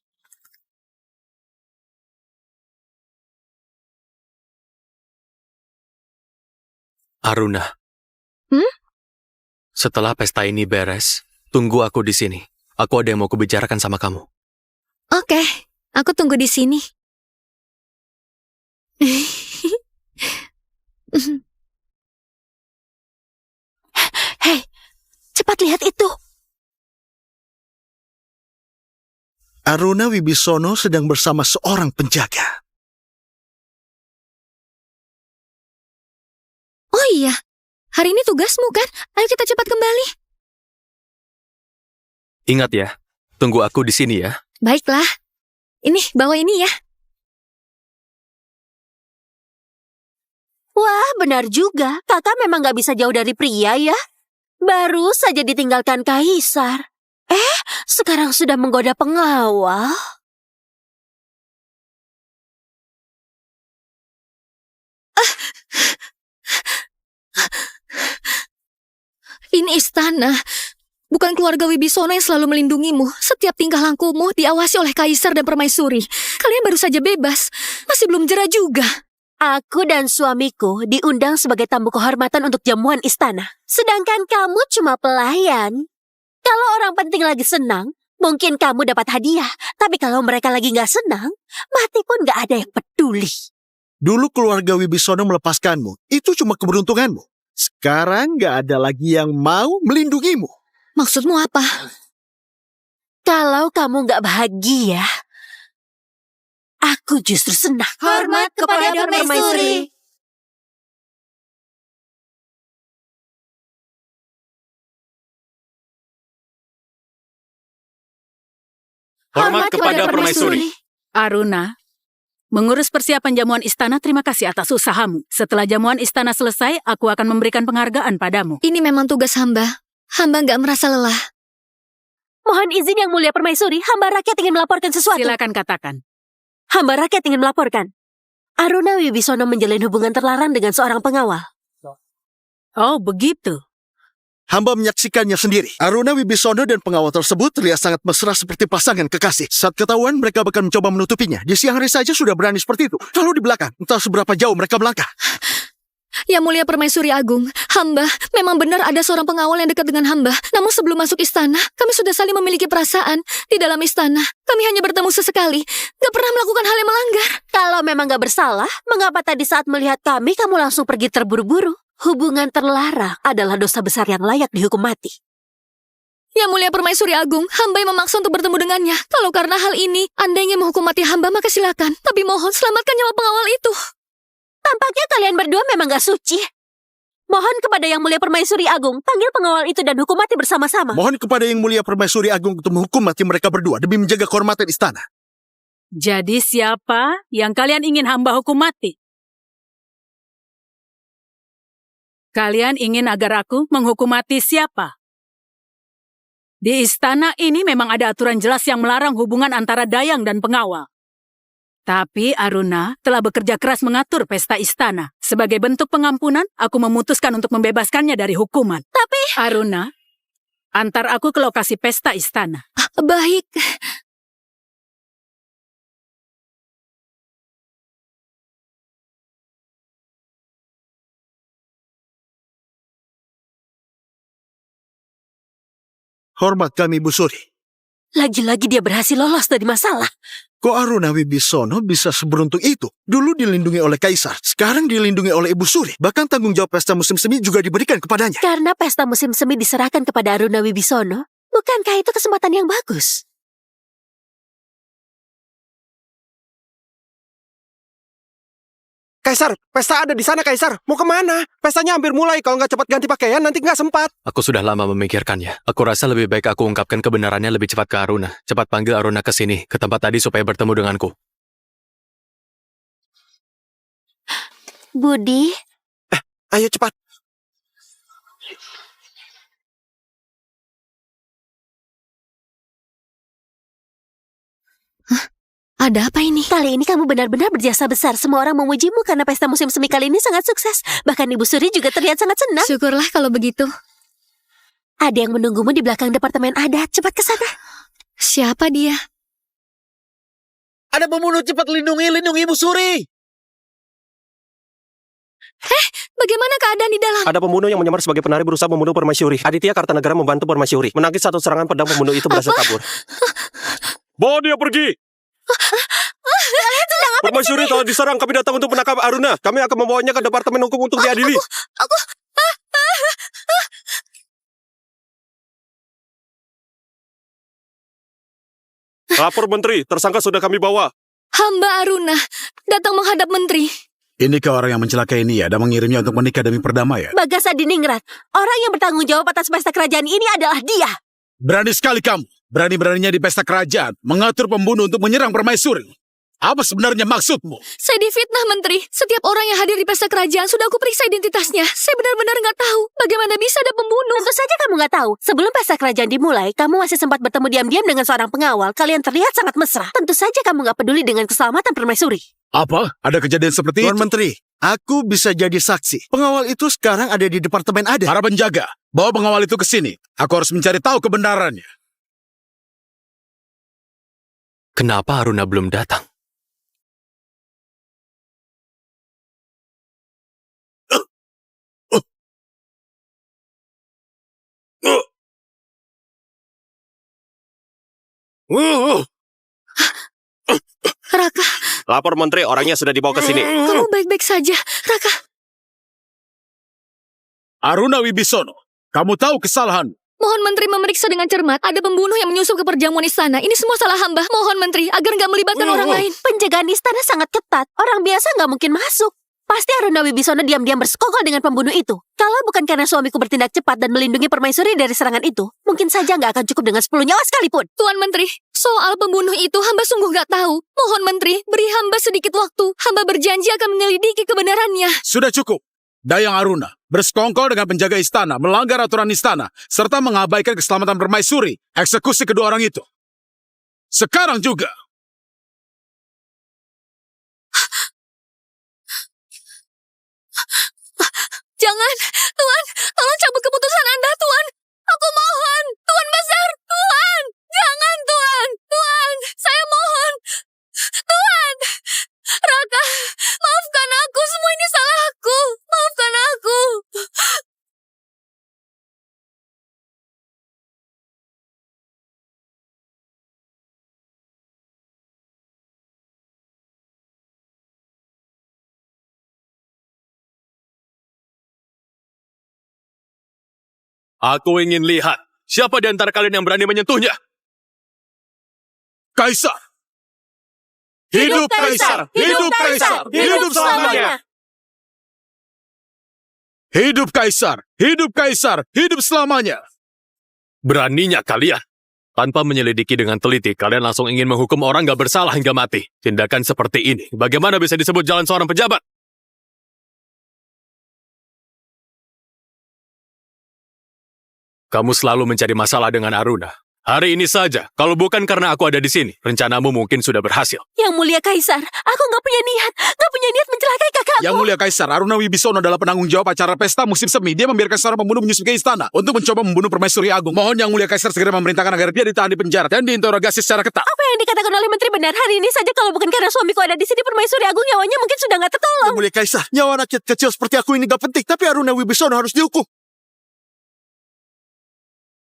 Aruna. Hmm? Setelah pesta ini beres, tunggu aku di sini. Aku ada yang mau kubicarakan sama kamu. Oke, aku tunggu di sini. Hei, cepat lihat itu. Aruna Wibisono sedang bersama seorang penjaga. Oh iya, hari ini tugasmu kan? Ayo kita cepat kembali. Ingat ya, tunggu aku di sini ya. Baiklah. Ini, bawa ini ya. Wah, benar juga. Kakak memang nggak bisa jauh dari pria ya. Baru saja ditinggalkan kaisar. Sekarang sudah menggoda pengawal. Ini istana. Bukan keluarga Wibisono yang selalu melindungimu. Setiap tingkah lakumu diawasi oleh kaisar dan permaisuri. Kalian baru saja bebas. Masih belum jera juga. Aku dan suamiku diundang sebagai tamu kehormatan untuk jamuan istana. Sedangkan kamu cuma pelayan. Kalau orang penting lagi senang, mungkin kamu dapat hadiah. Tapi kalau mereka lagi nggak senang, mati pun nggak ada yang peduli. Dulu keluarga Wibisono melepaskanmu. Itu cuma keberuntunganmu. Sekarang nggak ada lagi yang mau melindungimu. Maksudmu apa? Kalau kamu nggak bahagia, aku justru senang. Hormat kepada permaisuri. Hormat kepada permaisuri. Aruna, mengurus persiapan jamuan istana, terima kasih atas usahamu. Setelah jamuan istana selesai, aku akan memberikan penghargaan padamu. Ini memang tugas hamba. Hamba nggak merasa lelah. Mohon izin yang mulia permaisuri, hamba rakyat ingin melaporkan sesuatu. Silakan katakan. Hamba rakyat ingin melaporkan. Aruna Wibisono menjalin hubungan terlarang dengan seorang pengawal. Oh, begitu. Hamba menyaksikannya sendiri. Aruna Wibisono dan pengawal tersebut terlihat sangat mesra seperti pasangan kekasih. Saat ketahuan, mereka bahkan mencoba menutupinya. Di siang hari saja sudah berani seperti itu. Lalu di belakang, entah seberapa jauh mereka melangkah. Ya mulia permaisuri agung, hamba memang benar ada seorang pengawal yang dekat dengan hamba. Namun sebelum masuk istana, kami sudah saling memiliki perasaan. Di dalam istana, kami hanya bertemu sesekali. Gak pernah melakukan hal yang melanggar. Kalau memang gak bersalah, mengapa tadi saat melihat kami, kamu langsung pergi terburu-buru? Hubungan terlarang adalah dosa besar yang layak dihukum mati. Ya mulia permaisuri agung, hamba yang memaksa untuk bertemu dengannya. Kalau karena hal ini, Anda ingin menghukum mati hamba, maka silakan. Tapi mohon selamatkan nyawa pengawal itu. Tampaknya kalian berdua memang gak suci. Mohon kepada Yang Mulia Permaisuri Agung, panggil pengawal itu dan hukum mati bersama-sama. Mohon kepada Yang Mulia Permaisuri Agung untuk menghukum mati mereka berdua demi menjaga kehormatan istana. Jadi siapa yang kalian ingin hamba hukum mati? Kalian ingin agar aku menghukum mati siapa? Di istana ini memang ada aturan jelas yang melarang hubungan antara dayang dan pengawal. Tapi Aruna telah bekerja keras mengatur pesta istana. Sebagai bentuk pengampunan, aku memutuskan untuk membebaskannya dari hukuman. Tapi... Aruna, antar aku ke lokasi pesta istana. Baik. Hormat kami, Bu Suri. Lagi-lagi dia berhasil lolos dari masalah. Kok Aruna Wibisono bisa seberuntung itu? Dulu dilindungi oleh Kaisar, sekarang dilindungi oleh Ibu Suri. Bahkan tanggung jawab pesta musim semi juga diberikan kepadanya. Karena pesta musim semi diserahkan kepada Aruna Wibisono, bukankah itu kesempatan yang bagus? Kaisar, pesta ada di sana, Kaisar. Mau kemana? Pestanya hampir mulai. Kalau nggak cepat ganti pakaian, nanti nggak sempat. Aku sudah lama memikirkannya. Aku rasa lebih baik aku ungkapkan kebenarannya lebih cepat ke Aruna. Cepat panggil Aruna ke sini, ke tempat tadi supaya bertemu denganku. Budi, Ayo cepat. Ada apa ini? kali ini kamu benar-benar berjasa besar. Semua orang memujimu karena pesta musim semi kali ini sangat sukses. Bahkan Ibu Suri juga terlihat sangat senang. Syukurlah kalau begitu. Ada yang menunggumu di belakang departemen adat. Cepat ke sana. Siapa dia? Ada pembunuh, cepat lindungi Ibu Suri. Bagaimana keadaan di dalam? Ada pembunuh yang menyamar sebagai penari berusaha membunuh Permaisuri. Aditya Kartanegara membantu Permaisuri. Menangkis satu serangan pedang pembunuh itu berhasil kabur. Bawa dia pergi! Permaisuri telah diserang. Kami datang untuk menangkap Aruna. Kami akan membawanya ke Departemen Hukum untuk diadili. Lapor Menteri, tersangka sudah kami bawa. Hamba Aruna datang menghadap menteri. Inikah orang yang mencelakai Nia dan mengirimnya untuk menikah demi perdamaian? Bagas Adiningrat, orang yang bertanggung jawab atas pesta kerajaan ini adalah dia. Berani sekali kamu. Berani-beraninya di pesta kerajaan mengatur pembunuh untuk menyerang Permaisuri. Apa sebenarnya maksudmu? Saya difitnah, Menteri. Setiap orang yang hadir di pesta kerajaan sudah aku periksa identitasnya. Saya benar-benar nggak tahu bagaimana bisa ada pembunuh. Tentu saja kamu nggak tahu. Sebelum pesta kerajaan dimulai, kamu masih sempat bertemu diam-diam dengan seorang pengawal. Kalian terlihat sangat mesra. Tentu saja kamu nggak peduli dengan keselamatan Permaisuri. Apa? Ada kejadian seperti Tuan itu? Menteri, aku bisa jadi saksi. Pengawal itu sekarang ada di departemen adat. Para penjaga, bawa pengawal itu ke sini. Aku harus mencari tahu kebenarannya. Kenapa Aruna belum datang? Raka, Lapor Menteri, orangnya sudah dibawa ke sini. kamu baik-baik saja. Raka, Aruna Wibisono, kamu tahu kesalahan. mohon Menteri memeriksa dengan cermat. Ada pembunuh yang menyusup ke perjamuan istana. Ini semua salah hamba. Mohon Menteri agar nggak melibatkan orang lain. Penjagaan istana sangat ketat. Orang biasa nggak mungkin masuk. Pasti Aruna Wibisono diam-diam bersekongkol dengan pembunuh itu. Kalau bukan karena suamiku bertindak cepat dan melindungi Permaisuri dari serangan itu, mungkin saja nggak akan cukup dengan 10 nyawa sekalipun. Tuan Menteri, soal pembunuh itu hamba sungguh nggak tahu. Mohon Menteri, beri hamba sedikit waktu. Hamba berjanji akan menyelidiki kebenarannya. Sudah cukup. Dayang Aruna bersekongkol dengan penjaga istana, melanggar aturan istana, serta mengabaikan keselamatan Permaisuri. Eksekusi kedua orang itu. Sekarang juga. Jangan, Tuan, tolong cabut keputusan Anda, Tuan. Aku mohon, Tuan besar, Tuan. Jangan, Tuan. Tuan, saya mohon. Tuan. Raka, maafkan aku. Semua ini salah aku. Maafkan aku. Aku ingin lihat siapa di antara kalian yang berani menyentuhnya. Kaisar! Hidup Kaisar! Hidup Kaisar! Hidup selamanya! Hidup Kaisar! Hidup Kaisar! Hidup selamanya! Beraninya kalian. Tanpa menyelidiki dengan teliti, kalian langsung ingin menghukum orang gak bersalah hingga mati. Tindakan seperti ini, bagaimana bisa disebut jalan seorang pejabat? Kamu selalu mencari masalah dengan Aruna. Hari ini saja, kalau bukan karena aku ada di sini, rencanamu mungkin sudah berhasil. Yang mulia Kaisar, aku nggak punya niat mencelakai kakakku. Yang mulia Kaisar, Aruna Wibisono adalah penanggung jawab acara pesta musim semi. Dia membiarkan seorang pembunuh menyusup ke istana untuk mencoba membunuh Permaisuri Agung. Mohon Yang mulia Kaisar segera memerintahkan agar dia ditahan di penjara dan diinterogasi secara ketat. Apa yang dikatakan oleh Menteri benar? Hari ini saja kalau bukan karena suamiku ada di sini, Permaisuri Agung nyawanya mungkin sudah nggak tertolong. Yang mulia Kaisar, nyawa rakyat kecil seperti aku ini gak penting, tapi Aruna Wibisono harus dihukum.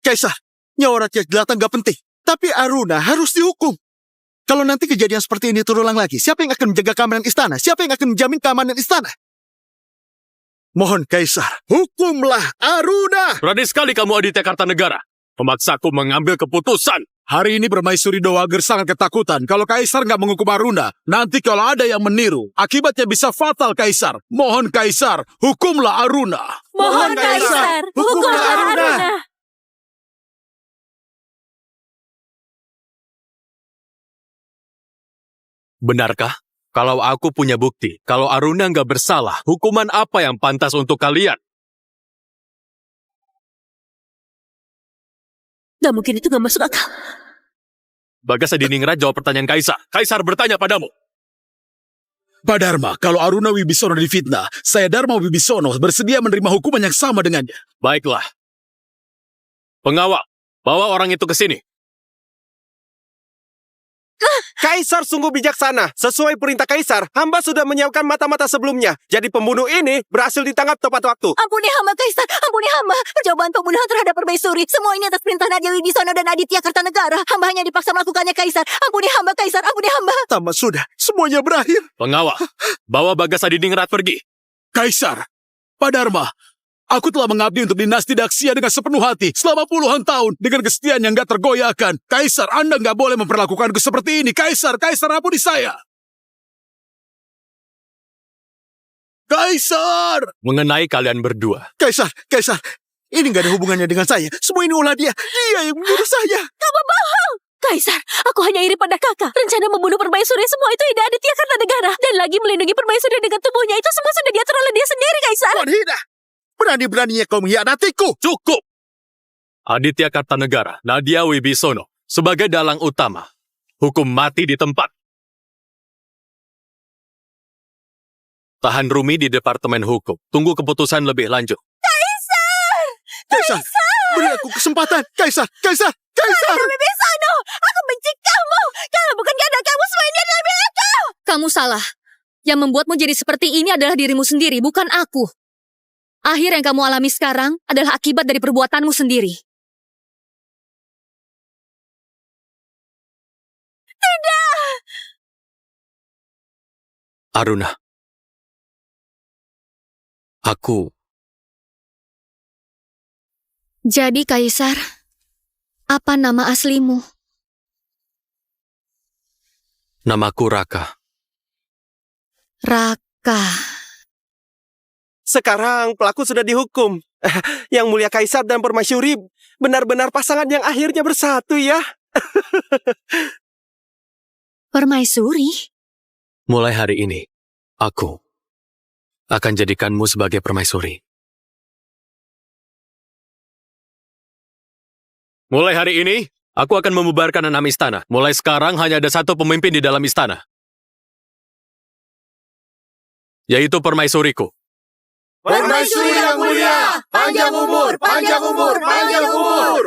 Kaisar, nyawa rakyat jelata gak penting, tapi Aruna harus dihukum. Kalau nanti kejadian seperti ini terulang lagi, siapa yang akan menjaga keamanan istana? Siapa yang akan menjamin keamanan istana? Mohon Kaisar, hukumlah Aruna! Berani sekali kamu Aditya Kartanegara. Memaksaku mengambil keputusan. Hari ini Permaisuri Dowager sangat ketakutan. Kalau Kaisar nggak menghukum Aruna, nanti kalau ada yang meniru, akibatnya bisa fatal, Kaisar. Mohon Kaisar, hukumlah Aruna. Mohon Kaisar, hukumlah Aruna. Benarkah? Kalau aku punya bukti, kalau Aruna nggak bersalah, hukuman apa yang pantas untuk kalian? Gak mungkin, itu gak masuk akal. Bagas Adiningrat jawab pertanyaan Kaisar. Kaisar bertanya padamu. Pak Dharma, kalau Aruna Wibisono difitnah, saya Dharma Wibisono bersedia menerima hukuman yang sama dengannya. Baiklah. Pengawal, bawa orang itu ke sini. Kaisar sungguh bijaksana. Sesuai perintah Kaisar, hamba sudah menyiapkan mata-mata sebelumnya. Jadi pembunuh ini berhasil ditangkap tepat waktu. Ampuni hamba, Kaisar. Ampuni hamba. Percobaan pembunuhan terhadap Permaisuri. Semua ini atas perintah Nadia Wibisono dan Aditya Kartanegara. Hamba hanya dipaksa melakukannya, Kaisar. Ampuni hamba, Kaisar. Ampuni hamba. Tamat sudah, semuanya berakhir. Pengawal, bawa Bagas Adiningrat pergi. Kaisar, Pak Dharma, aku telah mengabdi untuk dinasti Daksia dengan sepenuh hati selama puluhan tahun dengan kesetiaan yang gak tergoyahkan. Kaisar, Anda gak boleh memperlakukanku seperti ini. Kaisar, ampuni saya. Kaisar! Mengenai kalian berdua. Kaisar, ini gak ada hubungannya dengan saya. Semua ini ulah dia. Dia yang menyuruh saya. Kamu bohong! Kaisar, aku hanya iri pada kakak. Rencana membunuh Permaisuri semua itu ide Aditya Kartanegara. Dan lagi melindungi Permaisuri dengan tubuhnya itu semua sudah diatur oleh dia sendiri, Kaisar. Wanhina, berani-beraninya kau mengkhianatiku. Cukup! Aditya Kartanegara, Nadia Wibisono, sebagai dalang utama, hukum mati di tempat. Tahan Rumi di Departemen Hukum. Tunggu keputusan lebih lanjut. Kaisar, beri aku kesempatan. Kaisar. Wibisono, aku benci kamu. Kalau bukan karena kamu, semua ini adalah milikku. Kamu salah. Yang membuatmu jadi seperti ini adalah dirimu sendiri, bukan aku. Akhir yang kamu alami sekarang adalah akibat dari perbuatanmu sendiri. Aruna. Aku. Jadi, Kaisar, apa nama aslimu? Namaku Raka. Raka. Sekarang pelaku sudah dihukum. Yang mulia Kaisar dan Permaisuri benar-benar pasangan yang akhirnya bersatu ya. Permaisuri? Mulai hari ini, aku akan jadikanmu sebagai permaisuri. Mulai hari ini, aku akan membubarkan 6 istana. Mulai sekarang hanya ada satu pemimpin di dalam istana. Yaitu permaisuriku. Permaisuri yang mulia, panjang umur, panjang umur, panjang umur.